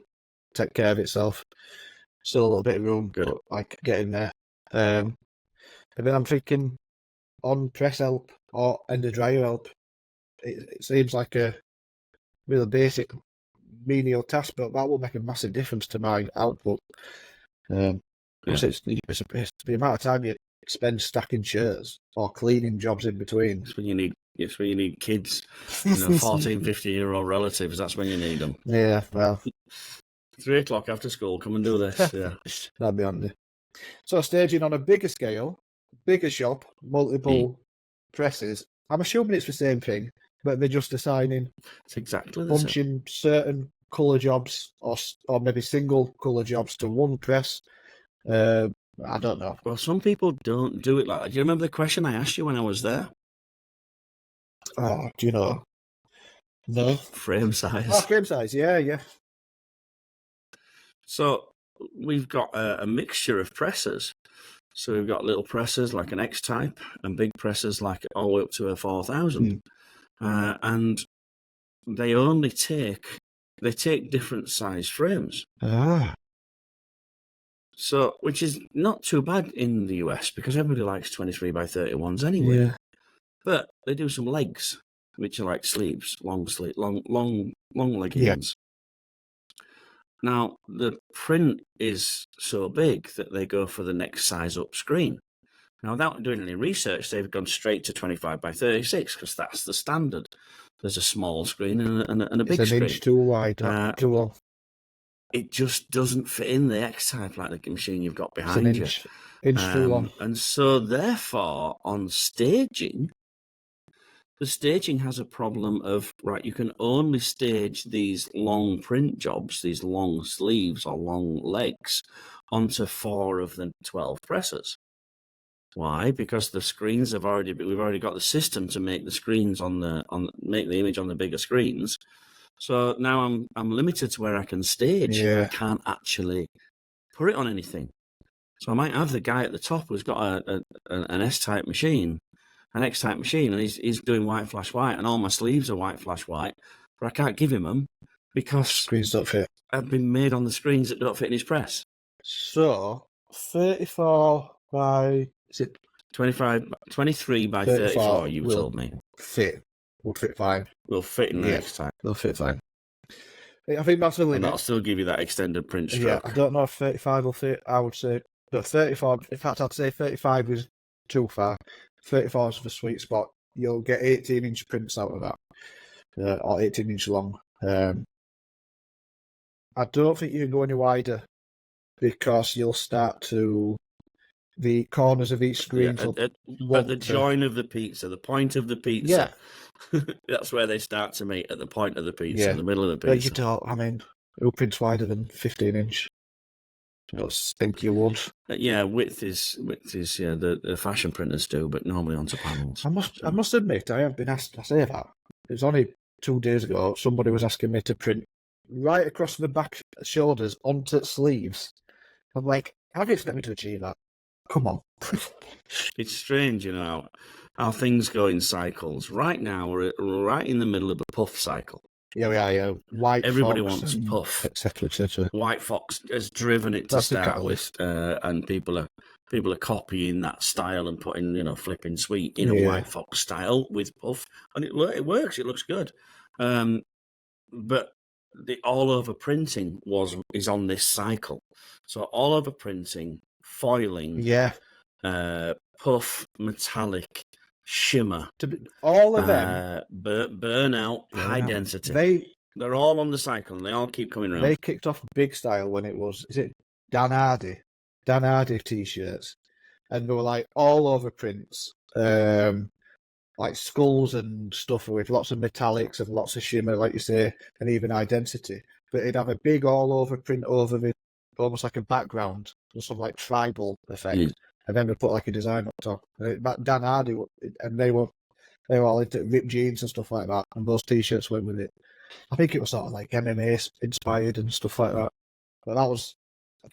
take care of itself. Still a little bit of room, but like getting there. And then I'm thinking on press help or end of dryer help. It seems like a really basic menial task, but that will make a massive difference to my output. It's the amount of time you spend stacking shirts or cleaning jobs in between. It's when you need kids, 14, 15-year-old relatives. That's when you need them. Yeah, well. 3 o'clock after school, come and do this. Yeah, that'd be handy. So staging on a bigger scale, bigger shop, multiple presses. I'm assuming it's the same thing, but they're just assigning. It's exactly the bunching certain colour jobs or maybe single colour jobs to one press. I don't know. Well, some people don't do it like that. Do you remember the question I asked you when I was there? Oh, do you know? No. Frame size. Oh, frame size, yeah. So we've got a mixture of presses. So we've got little presses like an X-type and big presses like all the way up to a 4000. And they only take different size frames. So, which is not too bad in the US because everybody likes 23 by 31s anyway. Yeah. But they do some legs, which are like sleeves, long leggings. Now, the print is so big that they go for the next size up screen. Now, without doing any research, they've gone straight to 25 by 36 because that's the standard. There's a small screen and a big screen. It's an inch too wide, too long. It just doesn't fit in the X-Type like the machine you've got behind you. Inch too long. And so, therefore, on staging, the staging has a problem of, right, you can only stage these long print jobs, these long sleeves or long legs, onto 4 of the 12 presses. Why? Because the screens we've already got the system to make the screens make the image on the bigger screens. So now I'm limited to where I can stage. Yeah. I can't actually put it on anything. So I might have the guy at the top who's got an S-type machine, an X-type machine, and he's doing white flash white, and all my sleeves are white flash white, but I can't give him them because screens don't fit. I've been made on the screens that don't fit in his press. So 34 by 23 by 34. You told me would fit fine. Will fit in the X-type. They'll fit fine. I think that's the limit. And that'll still give you that extended print stroke. Yeah, I don't know if 35 will fit. I would say, but 34. In fact, I'd say 35 is too far. 34 is the sweet spot. You'll get 18-inch prints out of that, or 18-inch long. I don't think you can go any wider because you'll start to the corners of each screen. At the join of the pizza, the point of the pizza. Yeah. That's where they start to meet, at the point of the pizza, in the middle of the pizza. But you don't, I mean, who prints wider than 15-inch? I don't think you would. Yeah, width is the fashion printers do, but normally onto panels. I must admit, I have been asked, I say that. It was only 2 days ago, somebody was asking me to print right across the back shoulders onto sleeves. I'm like, how do you expect me to achieve that? Come on. It's strange, how things go in cycles. Right now, we're right in the middle of the puff cycle. Yeah, we are, yeah. Everybody wants puff. Etc., etc. White Fox has driven it to start with, and people are copying that style and putting, flipping sweet in a White Fox style with puff. And it works, it looks good. But the all-over printing is on this cycle. So all-over printing, foiling, puff, metallic, shimmer, all of them, burnout, high density. They're all on the cycle, and they all keep coming around. They kicked off big style when it was, is it Dan Hardy t-shirts, and they were like all over prints, like skulls and stuff with lots of metallics and lots of shimmer, like you say, and even identity. But it'd have a big all over print over it, almost like a background, some like tribal effect, and then they put like a design up top. Dan Hardy, and they were all into ripped jeans and stuff like that, and those t-shirts went with it. I think it was sort of like MMA inspired and stuff like that. But that was.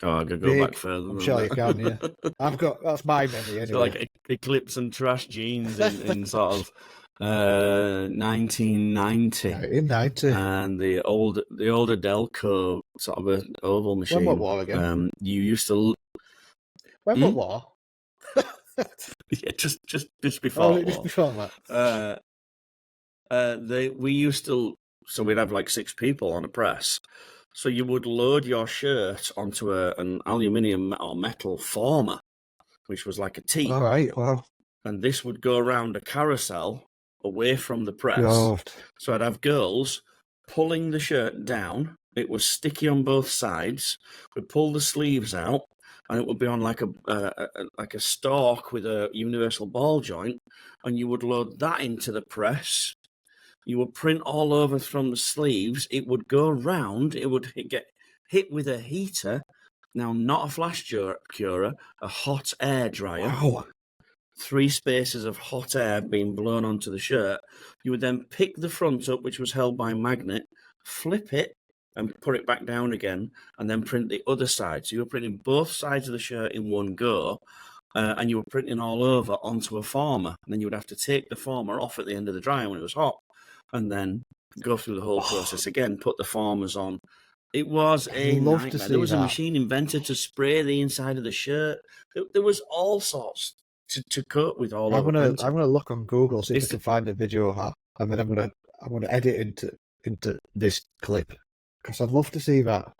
Oh, I could go back further. I'm sure you can, yeah. That's my memory anyway. So like Eclipse and trash jeans in sort of 1990. In 90. And the old Delco sort of an oval machine. When what war again? You used to. When what war? Yeah, just before. Oh, just before that. We used to. So we'd have like 6 people on a press. So you would load your shirt onto an aluminium or metal former, which was like a T. All right, wow. And this would go around a carousel away from the press. God. So I'd have girls pulling the shirt down. It was sticky on both sides. We'd pull the sleeves out, and it would be on like a stalk with a universal ball joint, and you would load that into the press. You would print all over from the sleeves. It would go round. It would get hit with a heater. Now, not a flash curer, a hot air dryer. Wow. 3 spaces of hot air being blown onto the shirt. You would then pick the front up, which was held by a magnet, flip it, and put it back down again, and then print the other side. So you were printing both sides of the shirt in one go, and you were printing all over onto a former. And then you would have to take the former off at the end of the dryer when it was hot, and then go through the whole process again, put the formers on. It was a I'd love to nightmare. see There was a that. machine invented to spray the inside of the shirt. There was all sorts to cope with all I'm over gonna look on Google, see if I It's can find a video of that, and then I'm gonna edit into this clip because I'd love to see that.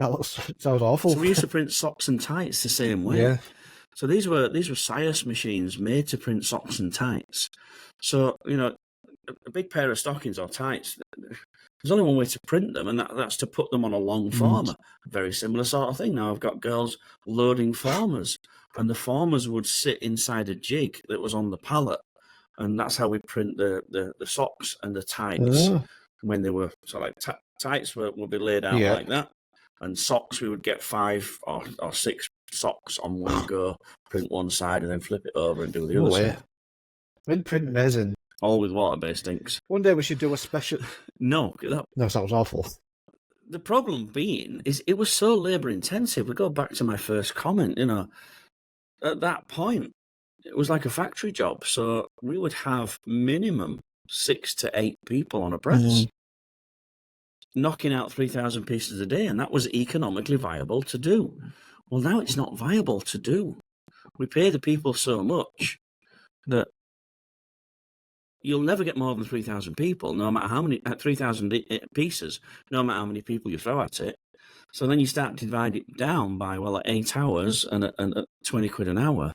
That sounds awful. So we used to print socks and tights the same way. Yeah. So these were Sias machines made to print socks and tights. So a big pair of stockings or tights, there's only one way to print them, and that's to put them on a long former. Very similar sort of thing. Now I've got girls loading formers, and the formers would sit inside a jig that was on the pallet, and that's how we print the socks and the tights when they were. So like tights would be laid out like that, and socks we would get 5 or 6 socks on one go, print one side, and then flip it over and do the other side. Print amazing. All with water-based inks. One day we should do a special. No, that sounds awful. The problem being is it was so labour-intensive. We go back to my first comment, at that point, it was like a factory job. So we would have minimum 6 to 8 people on a press, knocking out 3,000 pieces a day, and that was economically viable to do. Well, now it's not viable to do. We pay the people so much that you'll never get more than 3,000 people, no matter how many, 3,000 pieces, no matter how many people you throw at it. So then you start to divide it down by, at 8 hours and at 20 quid an hour.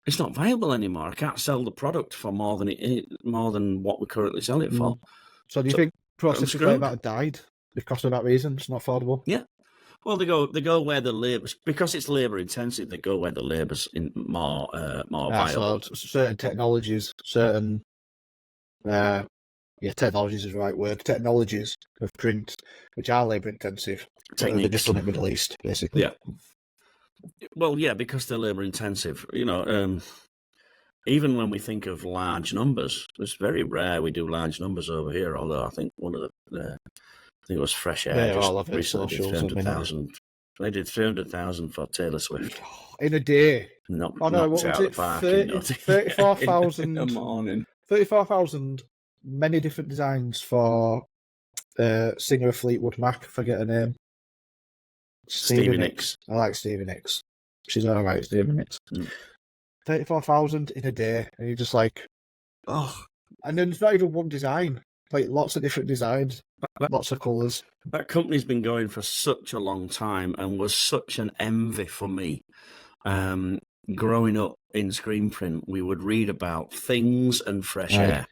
It's not viable anymore. I can't sell the product for more than what we currently sell it for. So do you think processes like that died because of that reason? It's not affordable? Yeah. Well, they go where the labour, because it's labour intensive. They go where the labour's more viable. So certain technologies, technologies is the right word. Technologies of print, which are labour intensive, they're just on the Middle East, basically. Yeah. Well, yeah, because they're labour intensive. Even when we think of large numbers, it's very rare we do large numbers over here. Although I think one of I think it was Fresh Air. Yeah, all of it. Recently did 300,000. They did 300,000 for Taylor Swift in a day. Knocked out the park 34,000 in the morning. 34,000. Many different designs for singer of Fleetwood Mac. Forget her name. Stevie Nicks. I like Stevie Nicks. She's all right, Stevie Nicks. 34,000 in a day, and you're just like, oh. And then it's not even one design. Like lots of different designs, lots of colours. That company's been going for such a long time and was such an envy for me. Growing up in screen print, we would read about Things and Fresh Air,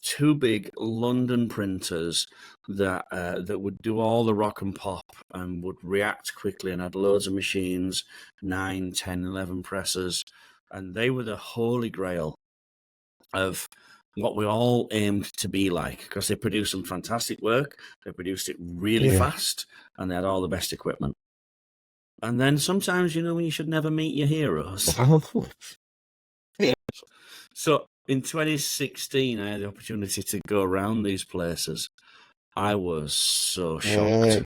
2 big London printers that would do all the rock and pop and would react quickly and had loads of machines, 9, 10, 11 presses, and they were the holy grail of what we all aimed to be like, because they produced some fantastic work, they produced it really fast, and they had all the best equipment. And then sometimes, when you should never meet your heroes. So in 2016, I had the opportunity to go around these places. I was so shocked.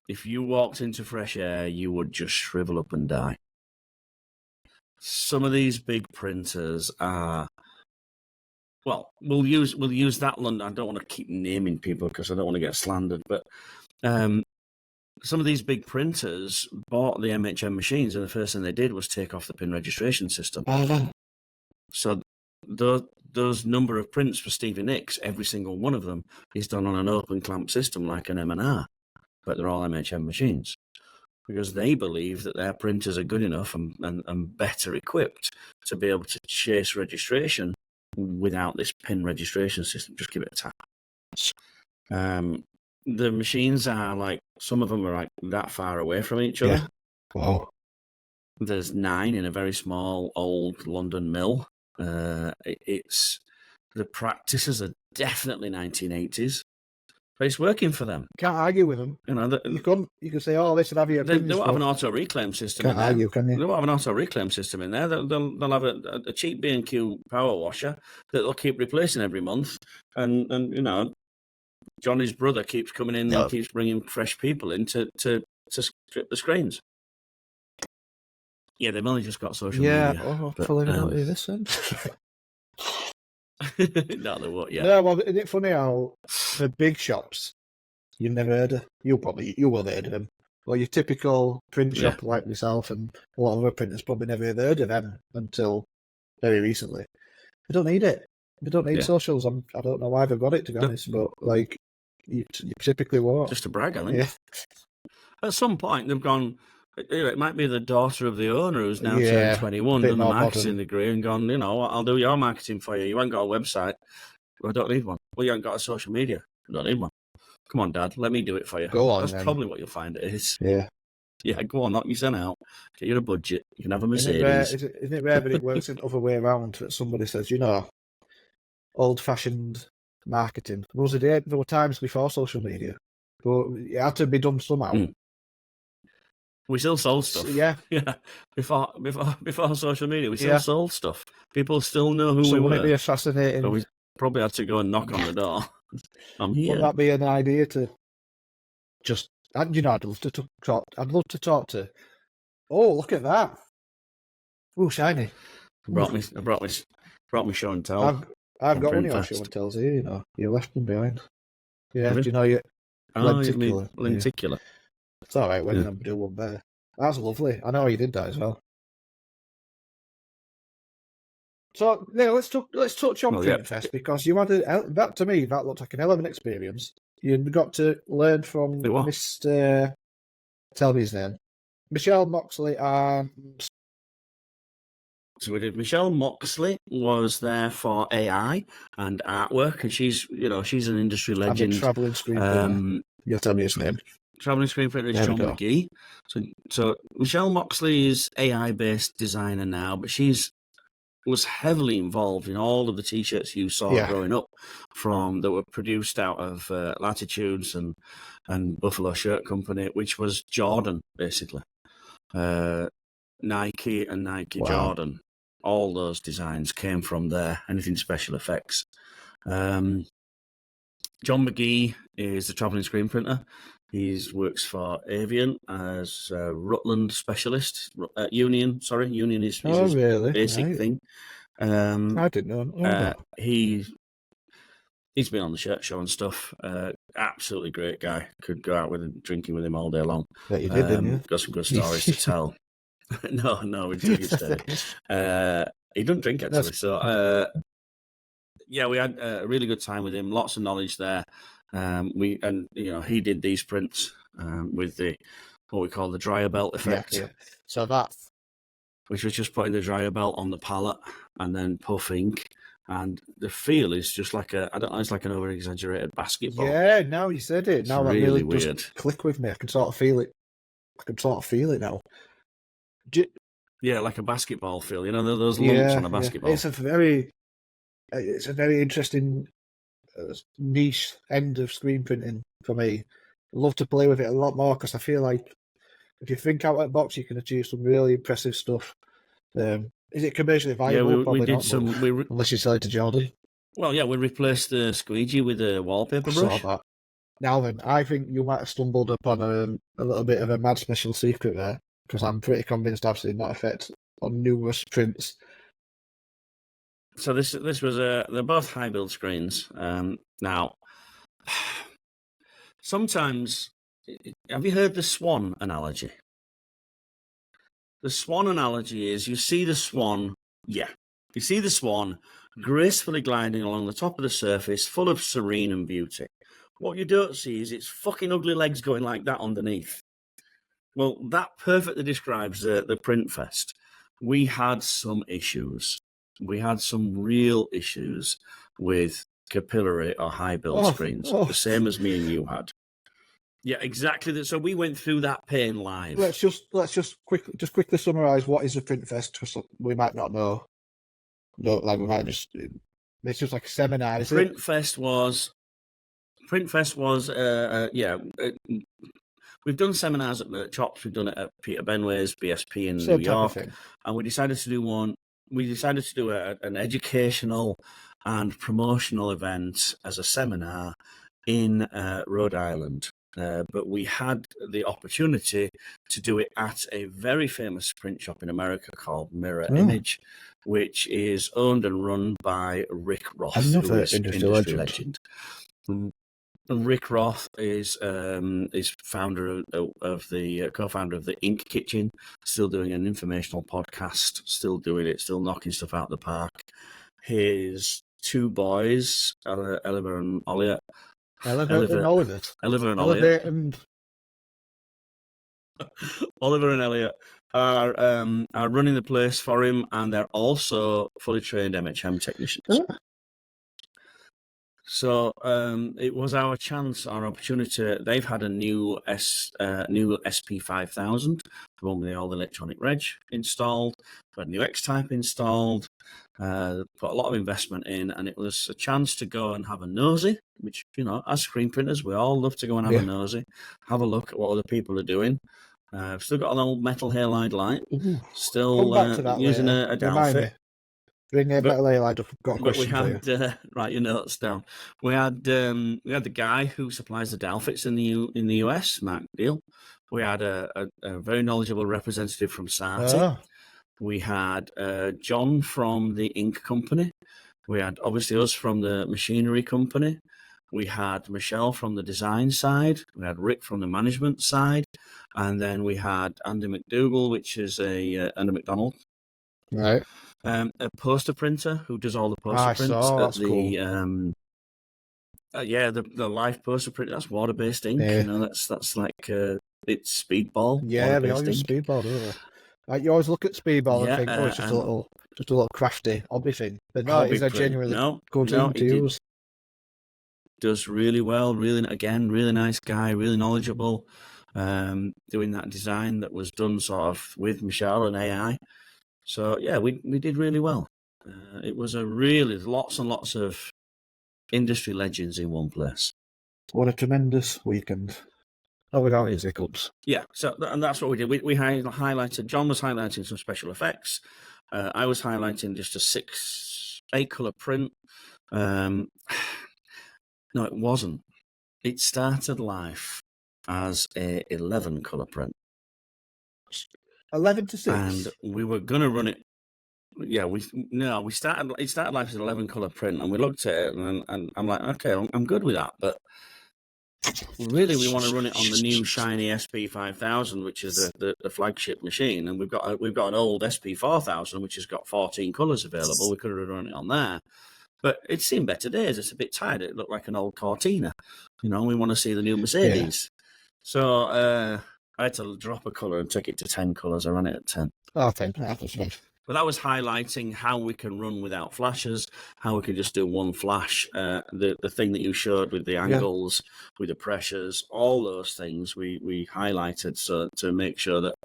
If you walked into Fresh Air, you would just shrivel up and die. Some of these big printers are... Well, we'll use that London. I don't want to keep naming people because I don't want to get slandered. But some of these big printers bought the MHM machines, and the first thing they did was take off the pin registration system. So those number of prints for Stevie Nicks, every single one of them is done on an open clamp system like an M&R, but they're all MHM machines because they believe that their printers are good enough and better equipped to be able to chase registration without this pin registration system. Just give it a tap. The machines are like, some of them are like that far away from each other. Wow. There's 9 in a very small old London mill. It's the practices are definitely 1980s, but it's working for them. Can't argue with them. You can say, "Oh, they should have your." They won't have an auto reclaim system. Can't argue, can you? They won't have an auto reclaim system in there. They'll have a cheap B&Q power washer that they'll keep replacing every month, and Johnny's brother keeps coming in and keeps bringing fresh people in to strip the screens. Yeah, they've only just got social media. Yeah, hopefully we don't do this then. No, they won't yet. No, well, isn't it funny how the big shops you've never heard of? You will have heard of them. Well, your typical print shop like myself and a lot of other printers probably never heard of them until very recently. They don't need it. They don't need socials. I don't know why they've got it, to be honest, but like you typically won't. Just to brag, I think. At some point, they've gone. It might be the daughter of the owner who's now turned 21, done a marketing degree, and gone, I'll do your marketing for you. You haven't got a website. Well, I don't need one. Well, you haven't got a social media. I don't need one. Come on, Dad, let me do it for you. Go on, That's probably what you'll find it is. Yeah. Yeah, go on, knock yourself out. Get you a budget. You can have a Mercedes. Isn't it rare that it works the other way around? That somebody says, old-fashioned marketing. There were times before social media, but it had to be done somehow. We still sold stuff. Yeah. Before social media, we still sold stuff. People still know who we were. Wouldn't it be fascinating? But we probably had to go and knock on the door. I'm here. Wouldn't that be an idea to just? I'd love to talk. I'd love to talk to. Oh, look at that! Oh, shiny. I brought me show and tell. I've got one of your show and tells here. You left them behind. Yeah, really? Do you know lenticular? It's all right when I'm doing one there. That's lovely. I know you did that as well. So let's touch on PrintFest because you had that to me that looked like an hell of an experience. You got to learn from Mr. Tell me his name, Michelle Moxley, and so we did. Michelle Moxley was there for AI and artwork, and she's an industry legend. Traveling screen printer. You'll tell me his name. Traveling screen printer is John McGee. So Michelle Moxley is AI-based designer now, but was heavily involved in all of the T-shirts you saw growing up that were produced out of Latitudes and Buffalo Shirt Company, which was Jordan, basically. Nike and Nike Jordan. All those designs came from there, anything special effects. John McGee is the traveling screen printer. He works for Avian as a Rutland specialist. Union is his basic thing. I didn't know. He's been on the shirt show and stuff. Absolutely great guy. Could go out drinking with him all day long. Bet you did, didn't you? Got some good stories to tell. No, we took his day. He doesn't drink actually. We had a really good time with him. Lots of knowledge there. He did these prints with what we call the dryer belt effect. Yeah. So that's which was just putting the dryer belt on the palette and then puff ink, and the feel is just like it's like an over exaggerated basketball. Yeah, now you said it. It's now that really weird. Just click with me. I can sort of feel it now. Yeah, like a basketball feel. Those lumps on a basketball. It's a very interesting niche end of screen printing for me. I love to play with it a lot more because I feel like if you think out of the box, you can achieve some really impressive stuff. Is it commercially viable? Yeah, we did some. Unless you sell it to Jordan. Well, yeah, we replaced the squeegee with a wallpaper brush. Saw that. Now then, I think you might have stumbled upon a little bit of a mad special secret there, because I'm pretty convinced I've seen that effect on numerous prints. So this was they're both high build screens. Now, sometimes, have you heard the swan analogy? The swan analogy is you see the swan gracefully gliding along the top of the surface, full of serene and beauty. What you don't see is its fucking ugly legs going like that underneath. Well, that perfectly describes the PrintFest. We had some issues. We had some real issues with capillary or high build screens, the same as me and you had. Yeah, exactly. So we went through that pain live. Let's just quickly summarise what is a PrintFest, because we might not know. No, like we might just. It's just like a seminar. PrintFest was. We've done seminars at workshops. We've done it at Peter Benway's BSP in New York, and we decided to do one. We decided to do an educational and promotional event as a seminar in Rhode Island. But we had the opportunity to do it at a very famous print shop in America called Mirror Image. which is owned and run by Rick Roth, who Another is industry legend. And Rick Roth is founder of the co-founder of the Ink Kitchen, still doing an informational podcast, still doing it, still knocking stuff out of the park. His two boys, Oliver and Elliot. Oliver and Elliot are running the place for him, and they're also fully trained MHM technicians. Oh. So it was our chance, our opportunity. They've had a new SP5000, the one with all the electronic reg installed, had a new X-Type installed, put a lot of investment in, and it was a chance to go and have a nosy, which, you know, as screen printers, we all love to go and have a nosy, have a look at what other people are doing. Still got an old Metal Halide light, still using a Dalfit. Bring Metal Halide up. I've got a question we had, for you. Write your notes down. We had the guy who supplies the Dalfits in the US, Mark Deal. We had a very knowledgeable representative from Sarti. Oh. We had John from the ink company. We had obviously us from the machinery company. We had Michelle from the design side. We had Rick from the management side, and then we had Andy McDougall, which is Andy McDonald, Right. A poster printer who does all the poster prints. That's cool. The live poster print. That's water-based ink. Yeah. You know, that's like it's Speedball. Yeah, we all use Speedball, don't we? Like, you always look at Speedball and think, it's just a little crafty hobby thing. But no, it's a genuinely good thing to use. Does really well. Really nice guy. Really knowledgeable. Doing that design that was done sort of with Michelle and AI. So yeah, we did really well. It was lots and lots of industry legends in one place. What a tremendous weekend! Oh, without his hiccups. Yeah, and that's what we did. We highlighted. John was highlighting some special effects. I was highlighting just a 8-color print. No, it wasn't. It started life as a 11-color print. 11 to 6. And we were going to run it. Yeah, it started life as an 11-color print, and we looked at it, and I'm like, okay, I'm good with that. But really, we want to run it on the new shiny SP5000, which is the flagship machine. And we've got an old SP4000, which has got 14 colors available. We could have run it on there. But it's seen better days. It's a bit tired. It looked like an old Cortina. You know, we want to see the new Mercedes. Yeah. So I had to drop a colour and take it to 10 colours. I ran it at 10. Oh, 10. But that was highlighting how we can run without flashes, how we can just do one flash. The thing that you showed with the angles, with the pressures, all those things we highlighted so to make sure that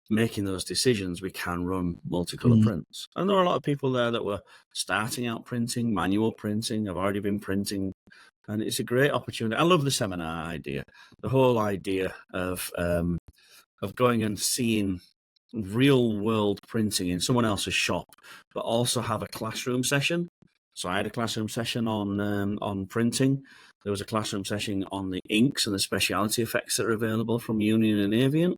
making those decisions, we can run multicolour prints. And there are a lot of people there that were starting out printing, manual printing, have already been printing. And it's a great opportunity. I love the seminar idea. The whole idea of going and seeing real world printing in someone else's shop, but also have a classroom session. So I had a classroom session on printing. There was a classroom session on the inks and the specialty effects that are available from Union and Avient.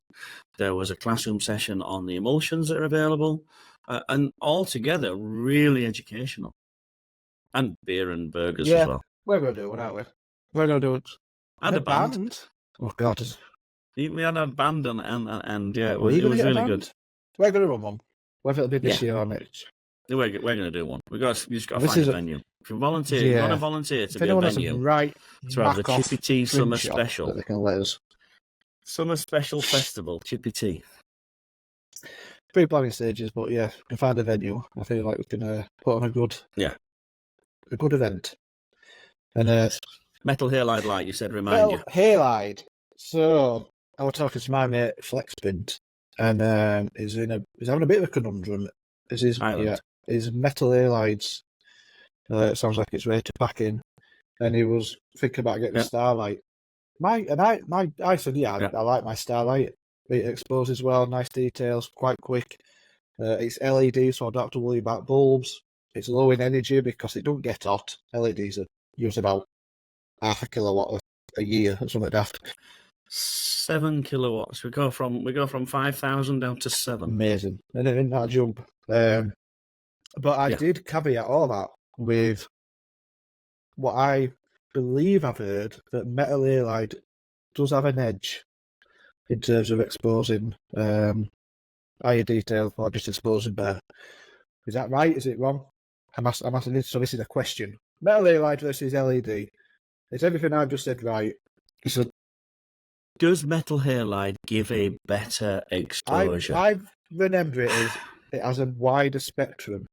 There was a classroom session on the emulsions that are available, and altogether really educational. And beer and burgers as well. We're going to do it, aren't we? We're going to do it. And a band. Oh, God. We had a band and it was really good. We're going to run one. Whether it'll be this year or next. We're going to do one. You just got to find a venue. If you volunteer, you want to volunteer to be a venue. To have the Chippy Tea Summer Special. That they can let us. Summer Special Festival, Chippy Tea. Pre-planning stages, but yeah, we can find a venue. I feel like we can put on a good event. And Metal Halide light, you said, remind you. Halide. So I was talking to my mate Flexprint, and he's having a bit of a conundrum. His Metal Halides. It sounds like it's ready to pack in, and he was thinking about getting a Starlight. I said, I like my Starlight. It exposes well, nice details, quite quick. It's LED, so I don't have to worry about bulbs. It's low in energy because it don't get hot. LEDs are use about half a kilowatt a year or something daft. 7 kilowatts. We go from 5,000 down to 7. Amazing. And then in that jump, But I did caveat all that with what I believe I've heard, that Metal Halide does have an edge in terms of exposing higher detail or just exposing bare. Is that right? Is it wrong? I'm asking this, so this is a question. Metal Halide versus LED. Is everything I've just said right? So, does Metal Halide give a better exposure? I remember it as it has a wider spectrum.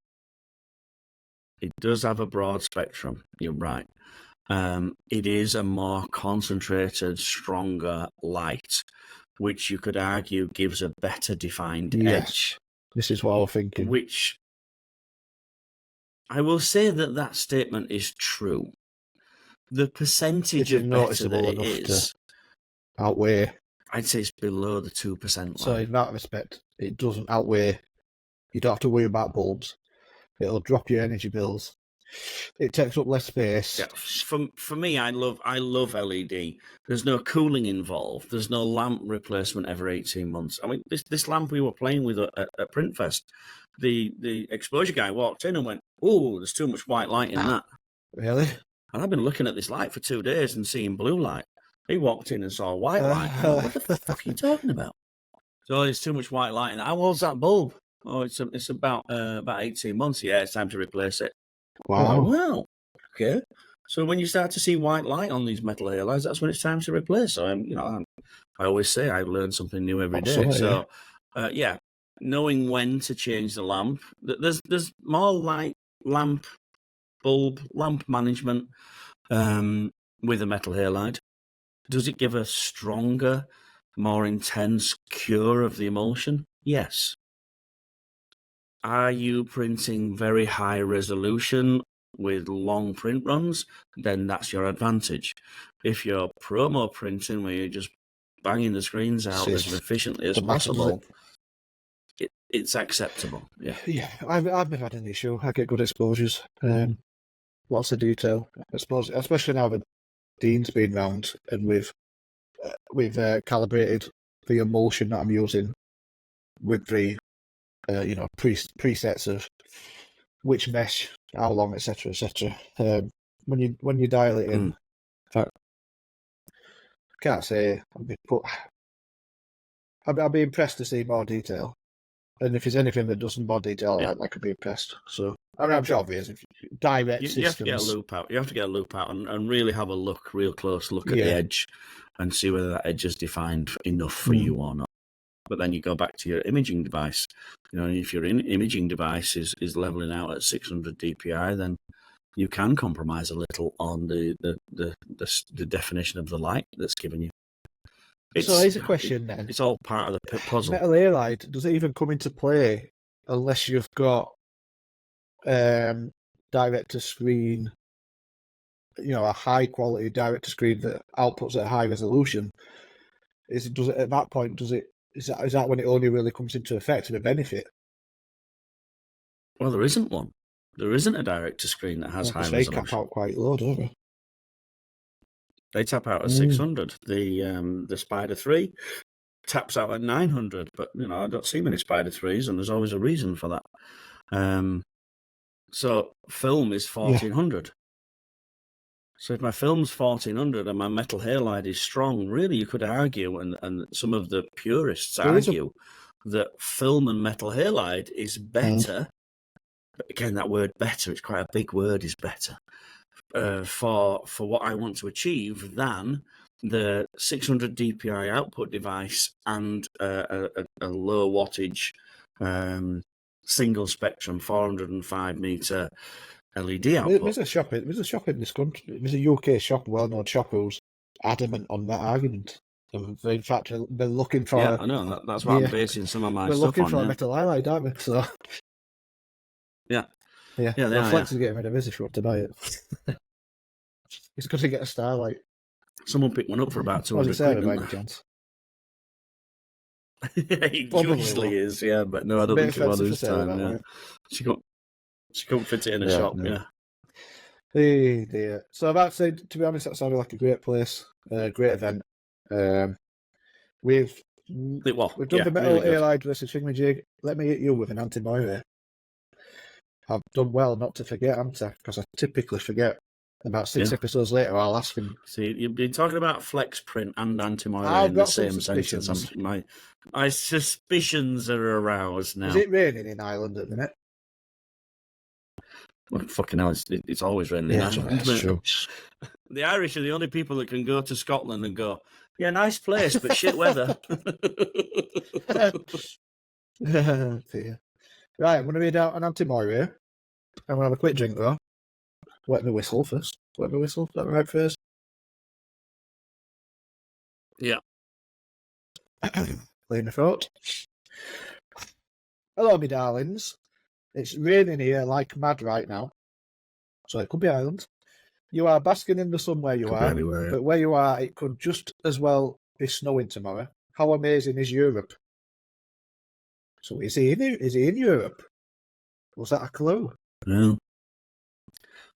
It does have a broad spectrum. You're right. It is a more concentrated, stronger light, which you could argue gives a better defined edge. This is what I was thinking. Which I will say that statement is true. The percentage of better that it is outweigh. I'd say it's below the 2% line. So in that respect, it doesn't outweigh. You don't have to worry about bulbs. It'll drop your energy bills. It takes up less space. Yeah, for me, I love LED. There's no cooling involved. There's no lamp replacement every 18 months. I mean, this lamp we were playing with at PrintFest, the exposure guy walked in and went, "Oh, there's too much white light in that." Really? And I've been looking at this light for 2 days and seeing blue light. He walked in and saw white light. I'm like, what the fuck are you talking about? So there's too much white light in that. How old's that bulb? Oh, it's about 18 months. Yeah, it's time to replace it. Wow. Oh, wow. Okay. So when you start to see white light on these metal halides, that's when it's time to replace. So I always say I learn something new every day. Absolutely, So knowing when to change the lamp. There's more like lamp management with a metal halide. Does it give a stronger, more intense cure of the emulsion? Yes. Are you printing very high resolution with long print runs? Then that's your advantage. If you're promo printing where you're just banging the screens out as efficiently as possible, it's acceptable. Yeah. Yeah, I've never had an issue. I get good exposures. Lots of detail. I suppose, especially now that Dean's been round and we've calibrated the emulsion that I'm using with the presets of which mesh, how long, etc., etc. When you dial it in, in fact, I can't say I'll be impressed to see more detail. And if there's anything that does more detail, I could be impressed. So I'm sure obvious. Direct systems. You have to get a loop out. You have to get a loop out and really have a real close look at the edge and see whether that edge is defined enough for you or not. But then you go back to your imaging device. If your imaging device is leveling out at 600 dpi, then you can compromise a little on the definition of the light that's given you. So here's a question then. It's all part of the puzzle. Metal halide, does it even come into play unless you've got direct-to-screen, a high-quality direct-to-screen that outputs at high resolution? Is that when it only really comes into effect and a benefit? Well, there isn't one. There isn't a direct-to-screen that has high resolution. They cap out quite low, don't they? They tap out at 600. The Spider 3 taps out at 900, but I don't see many Spider 3s, and there's always a reason for that. So film is 1400. Yeah. So if my film's 1400 and my metal halide is strong, really you could argue, and some of the purists argue, that film and metal halide is better. But again, that word "better" it's quite a big word. Is better. For what I want to achieve than the 600 dpi output device and a low wattage single spectrum 405 meter LED output. There's a shop in this country. There's a UK shop, well-known shop, who's adamant on that argument. In fact, they're looking for. Yeah, I know. That's why I'm basing some of my stuff on. They're looking for a metal halide, aren't they? So. Yeah. Flex is getting rid of his if you want to buy it. He's got to get a Starlight. Someone picked one up for about 200 quid. By any chance? He usually is, yeah, but no, I don't think it was this time. Yeah. She couldn't fit it in a shop, yeah. Hey dear. So that said, to be honest, that sounded like a great place, great event. We've done the metal halide versus thingamajig. Let me hit you with an anti-Moire. I've done well not to forget, haven't I? Because I typically forget. About 6 episodes later, I'll ask him. See, you've been talking about flex print and anti-moire I've in the got some same suspicions. sentence. My suspicions are aroused now. Is it raining in Ireland at the minute? Well, fucking hell, it's always raining in Ireland. That's true. The Irish are the only people that can go to Scotland and go, yeah, nice place, but shit weather. Right, I'm going to read out an anti-moire here. I'm going to have a quick drink, though. Wet the whistle first. Wet the whistle. Is that right first? Yeah. Clean the throat. Hello, me darlings. It's raining here like mad right now. So it could be Ireland. You are basking in the sun where you Could be are. anywhere, yeah. But where you are, it could just as well be snowing tomorrow. How amazing is Europe? So is he in Europe? Was that a clue? No.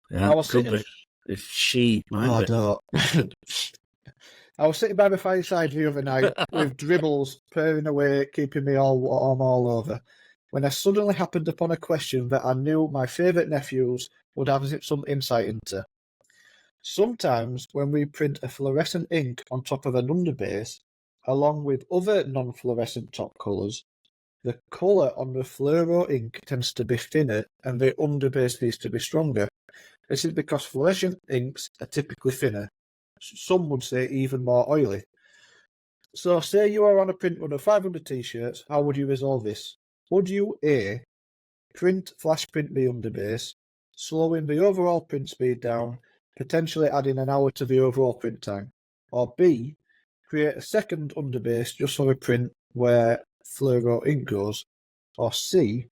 Yeah, I was could sitting... be. If she might Oh, be. no. I was sitting by the fireside the other night with dribbles purring away, keeping me all warm all over, when I suddenly happened upon a question that I knew my favourite nephews would have some insight into. Sometimes when we print a fluorescent ink on top of an underbase, along with other non-fluorescent top colours, the colour on the fluoro ink tends to be thinner and the underbase needs to be stronger. This is because fluorescent inks are typically thinner. Some would say even more oily. So say you are on a print run of 500 t-shirts, how would you resolve this? Would you A, flash print the underbase, slowing the overall print speed down, potentially adding an hour to the overall print time? Or B, create a second underbase just for a print where fluoro ink goes? Or C,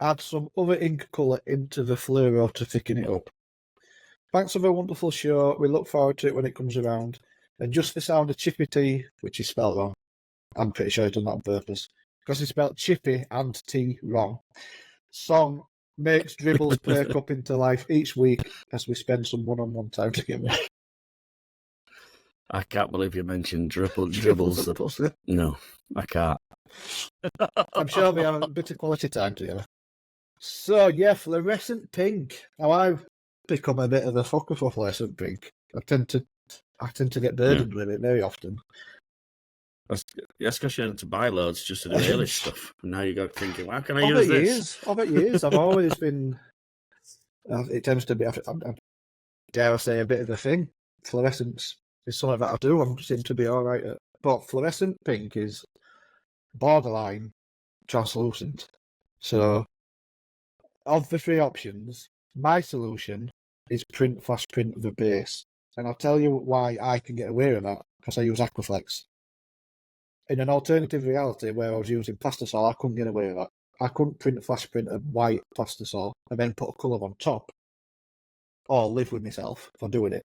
add some other ink colour into the fluoro to thicken it up? Thanks for a wonderful show. We look forward to it when it comes around. And just the sound of Chippy Tea, which is spelled wrong. I'm pretty sure he's done that on purpose. Because he spelled Chippy and Tea wrong. Song makes dribbles perk up into life each week as we spend some one-on-one time together. I can't believe you mentioned dribbles. No, I can't. I'm sure we have a bit of quality time together. So, yeah, fluorescent pink. Now, I've become a bit of a fucker for fluorescent pink. I tend to get burdened with it very often. That's because you had to buy loads just to do early stuff. And now you got thinking, how can I use this? Over years, I've always been... it tends to be, dare I say, a bit of a thing. Fluorescence is something that I do. I seem to be all right at. But fluorescent pink is borderline translucent. So, of the 3 options, my solution is flash print the base. And I'll tell you why I can get away with that, because I use Aquaflex. In an alternative reality where I was using plastisol, I couldn't get away with that. I couldn't flash print a white plastisol and then put a colour on top, or live with myself for doing it.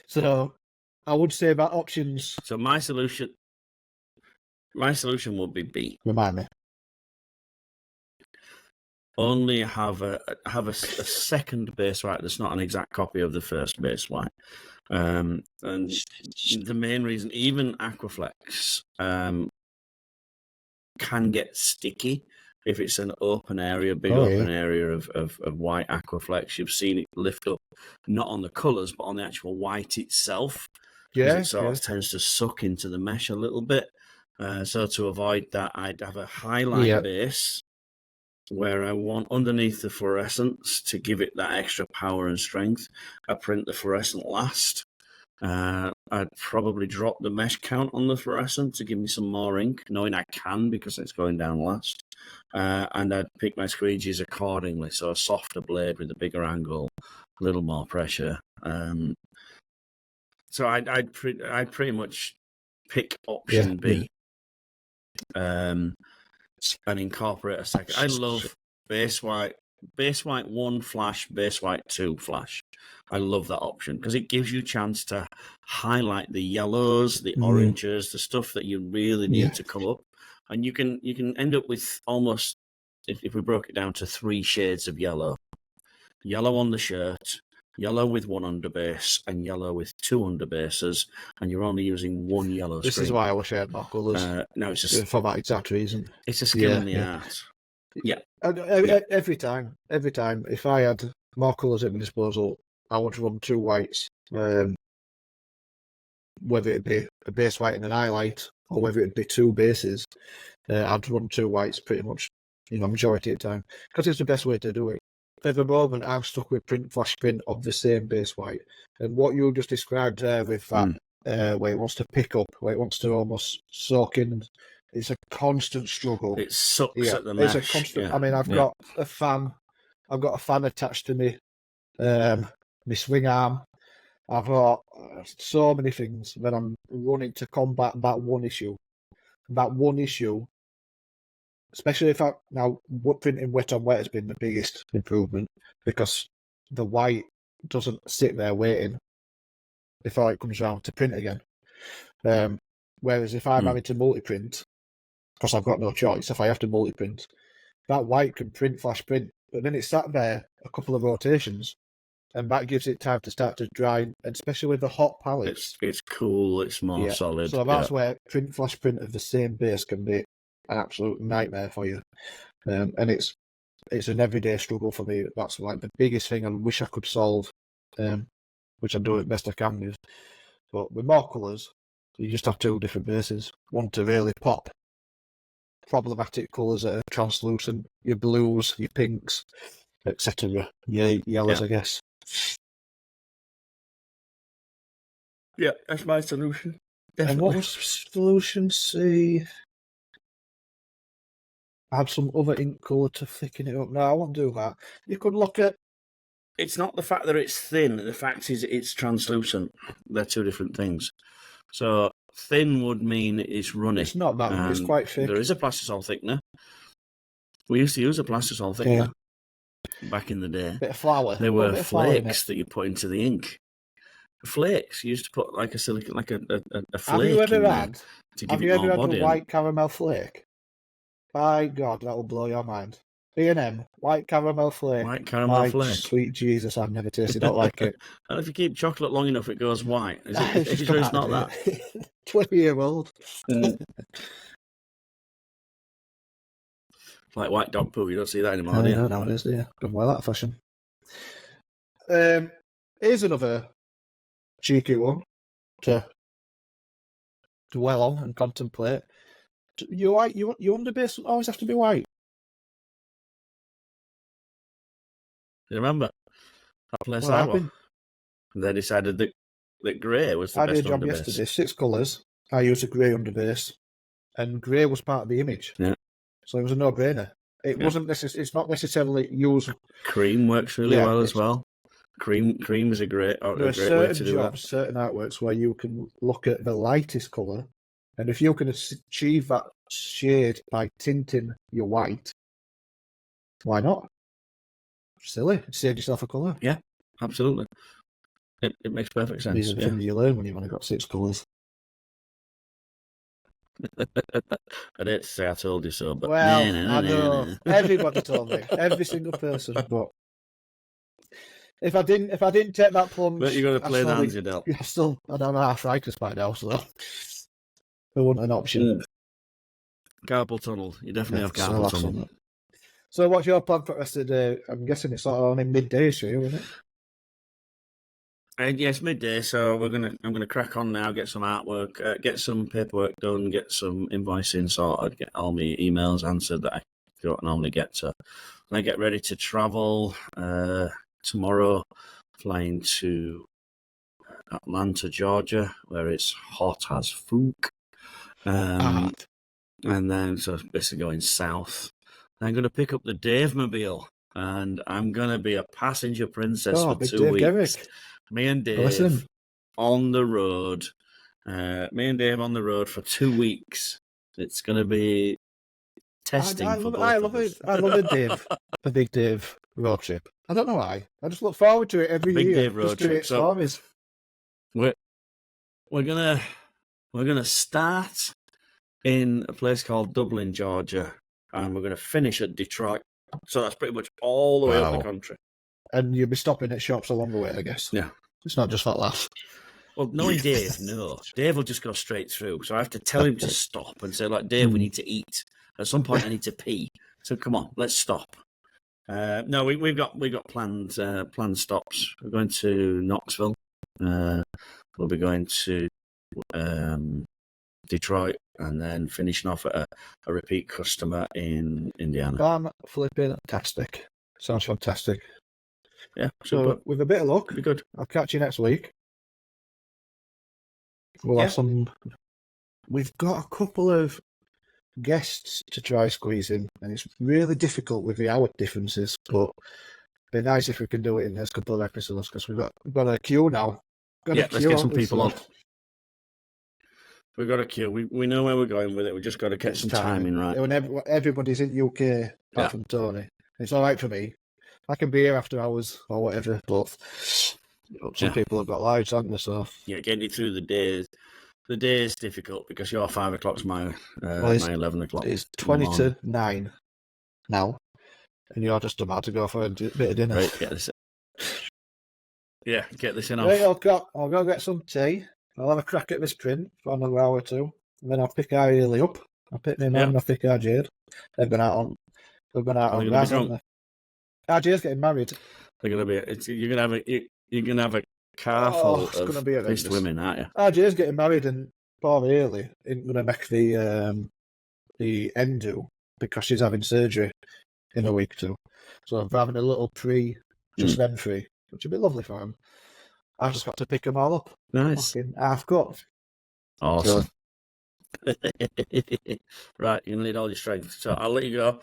So I would say that options... So my solution would be B. Remind me. Only have a second base white that's not an exact copy of the first base white. And the main reason, even Aquaflex can get sticky if it's an open area, open area of white Aquaflex. You've seen it lift up, not on the colours, but on the actual white itself. Yeah, it sort of tends to suck into the mesh a little bit. So to avoid that, I'd have a highlight base where I want underneath the fluorescence to give it that extra power and strength. I print the fluorescent last. I'd probably drop the mesh count on the fluorescent to give me some more ink, knowing I can because it's going down last. And I'd pick my squeegees accordingly, so a softer blade with a bigger angle, a little more pressure. So I'd pretty much pick option B. And incorporate a second. I love base white 1 flash, base white 2 flash. I love that option because it gives you a chance to highlight the yellows, the oranges, the stuff that you really need to come up. And you can end up with almost, if we broke it down to 3 shades of yellow. Yellow on the shirt, yellow with 1 underbase, and yellow with 2 underbases, and you're only using 1 yellow This screen. is why I wish I had more colours. No, it's just for that exact reason. It's a skill in the art. Yeah, Every time, if I had more colours at my disposal, I would run 2 whites. Whether it be a base white and an highlight, or whether it be 2 bases, I'd run 2 whites pretty much, majority of the time, because it's the best way to do it. For the moment, I'm stuck with print flash print of the same base white, and what you just described there with that, where it wants to pick up, where it wants to almost soak in, it's a constant struggle. It sucks at the mesh. It's a constant. I mean, I've got a fan attached to me, my swing arm. I've got so many things that I'm running to combat that one issue. That one issue, especially now printing wet on wet has been the biggest improvement, because the white doesn't sit there waiting before it comes around to print again. Whereas if I'm having to multi-print, because I've got no choice, if I have to multi-print, that white can print flash print, but then it's sat there a couple of rotations, and that gives it time to start to dry, and especially with the hot palettes. It's cool, it's more solid. So that's where print flash print of the same base can be an absolute nightmare for you. And it's an everyday struggle for me. That's like the biggest thing I wish I could solve, which I'm doing the best I can with. But with more colours, you just have 2 different bases. One to really pop problematic colours that are translucent, your blues, your pinks, etc. Your yellows, I guess. Yeah, that's my solution. Definitely. And what was solution C? Add some other ink colour to thicken it up. No, I won't do that. You could look at... It's not the fact that it's thin. The fact is it's translucent. They're 2 different things. So thin would mean it's runny. It's not that. It's quite thick. There is a plastisol thickener. We used to use a plastisol thickener back in the day. Bit of flour. There were flakes that you put into the ink. Flakes. You used to put like a silicon, like a flake. Have you ever had? Have you ever had a white caramel flake? By God, that will blow your mind. B&M, white caramel flake. White caramel flake. Sweet Jesus, I've never tasted it like it. And if you keep chocolate long enough, it goes white. Is it's not that? 20-year-old. Like white dog poo, you don't see that anymore, do you? No, nowadays, do you? Done well out of fashion. Here's another cheeky one to dwell on and contemplate. Your underbase always have to be white. You remember that place I was? And they decided that grey was the best underbase. I did a job yesterday, 6 colours. I used a grey underbase, and grey was part of the image. Yeah. So it was a no-brainer. It wasn't. It's not necessarily used. Cream works really well as well. Cream is a great way to do that. There are certain jobs, certain artworks where you can look at the lightest colour, and if you can achieve that shade by tinting your white, why not? Silly. Save yourself a colour. Yeah, absolutely. It makes perfect sense. These are the things you learn when you've only got 6 colours. I'd hate to say I told you so, but... Well, I know. Everybody told me. Every single person, but... If I didn't take that plunge... But you got to play the hands you dealt. I don't know arthritis by now, so... There wasn't an option. Carpal tunnel. You definitely have carpal tunnel. So what's your plan for the rest of the day? I'm guessing it's sort of on in midday for you, isn't it? Yes, midday. So I'm gonna crack on now. Get some artwork, get some paperwork done, get some invoicing sorted, get all my emails answered that I don't normally get to. And I get ready to travel tomorrow, flying to Atlanta, Georgia, where it's hot as fuck. And then so basically going south. I'm going to pick up the Dave Mobile, and I'm going to be a passenger princess for 2 weeks. Garrick. Me and Dave on the road. Me and Dave on the road for 2 weeks. It's going to be testing for both of us. I love the Big Dave road trip. I don't know why. I just look forward to it every year. Big Dave road trip. So we're gonna start in a place called Dublin, Georgia, and we're gonna finish at Detroit. So that's pretty much all the way up the country. And you'll be stopping at shops along the way, I guess. Yeah. It's not just that laugh. Well, knowing Dave, no. Dave will just go straight through. So I have to tell him to stop and say, like, Dave, we need to eat. At some point, I need to pee. So come on, let's stop. No, we've got planned stops. We're going to Knoxville. We'll be going to Detroit, and then finishing off at a repeat customer in Indiana. I'm flipping fantastic. Sounds fantastic. Yeah. So super. with a bit of luck, Be good. I'll catch you next week. We'll have some. We've got a couple of guests to try squeezing, and it's really difficult with the hour differences. But it'd be nice if we can do it in this couple of episodes, because we've got a queue now. Let's get some people on. We've got a queue. We know where we're going with it. We've just got to get some timing right. When everybody's in UK, apart from Tony. It's all right for me. I can be here after hours or whatever, but some people have got lives, haven't they? So getting it through the days. The day is difficult because your 5 o'clock's my 11 o'clock. It's 20 to 9 now, and you're just about to go for a bit of dinner. Right, get this. Yeah, get this in. Right, I'll go get some tea. I'll have a crack at this print for another hour or two, and then I'll pick our Ely up. I'll pick my mum and I'll pick our Jade. They've gone out on gas, haven't they? Our Jade's getting married. They're gonna be. You're gonna have a car full of pissed women, aren't you? Our Jade's getting married, and poor Ely isn't gonna make the end do because she's having surgery in a week or two. So I'm having a little just them three, which would be lovely for him. I've just got to pick them all up. Nice. Fucking half cut. Awesome. Right, you need all your strength. So I'll let you go.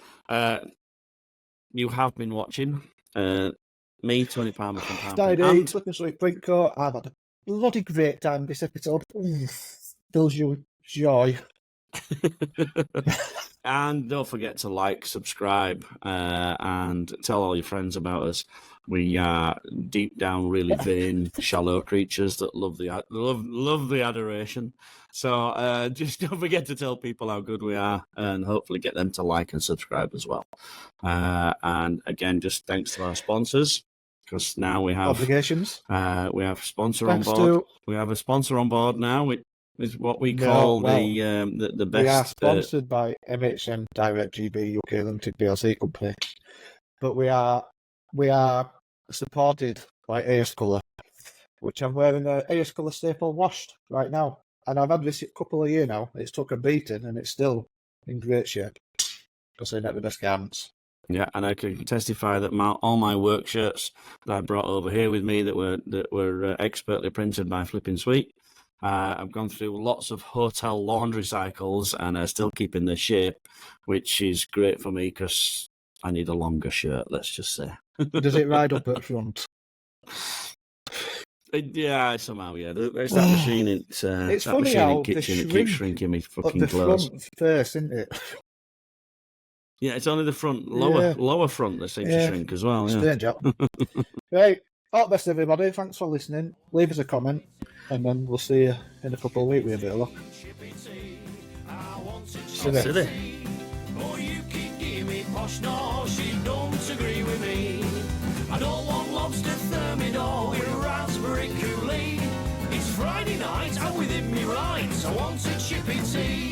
You have been watching me, Tony Palmer from Palmer. Daddy, Flipping Sweet Print Coat. I've had a bloody great time this episode. Fills you with joy. And don't forget to like, subscribe, and tell all your friends about us. We are deep down really vain, shallow creatures that love the adoration. So just don't forget to tell people how good we are, and hopefully get them to like and subscribe as well. And again, just thanks to our sponsors, because now we have obligations. We have a sponsor on board. We have a sponsor on board now. Is what we call the best. We are sponsored by MHM Direct GB UK Limited PLC company, but we are supported by ASColour, which I'm wearing an ASColour staple washed right now, and I've had this a couple of years now. It's took a beating, and it's still in great shape because they're not the best garments. Yeah, and I can testify that all my work shirts that I brought over here with me that were expertly printed by Flipping Sweet. I've gone through lots of hotel laundry cycles and are still keeping their shape, which is great for me because I need a longer shirt, let's just say. Does it ride up at front? Yeah, somehow, yeah. There's that machine. It's that funny machine how in the kitchen. It keeps shrinking me fucking the clothes. Front first, isn't it? Yeah, it's only the front, lower front that seems to shrink as well. Yeah. Strange, right. All the best, everybody. Thanks for listening. Leave us a comment, and then we'll see you in a couple of weeks with a bit of luck. Silly. Oh, you keep giving me posh, no, she don't agree with me. I don't want lobster thermidor with raspberry Kool-Aid. It's Friday night, I'm within me rights. I want a Chippy Tea.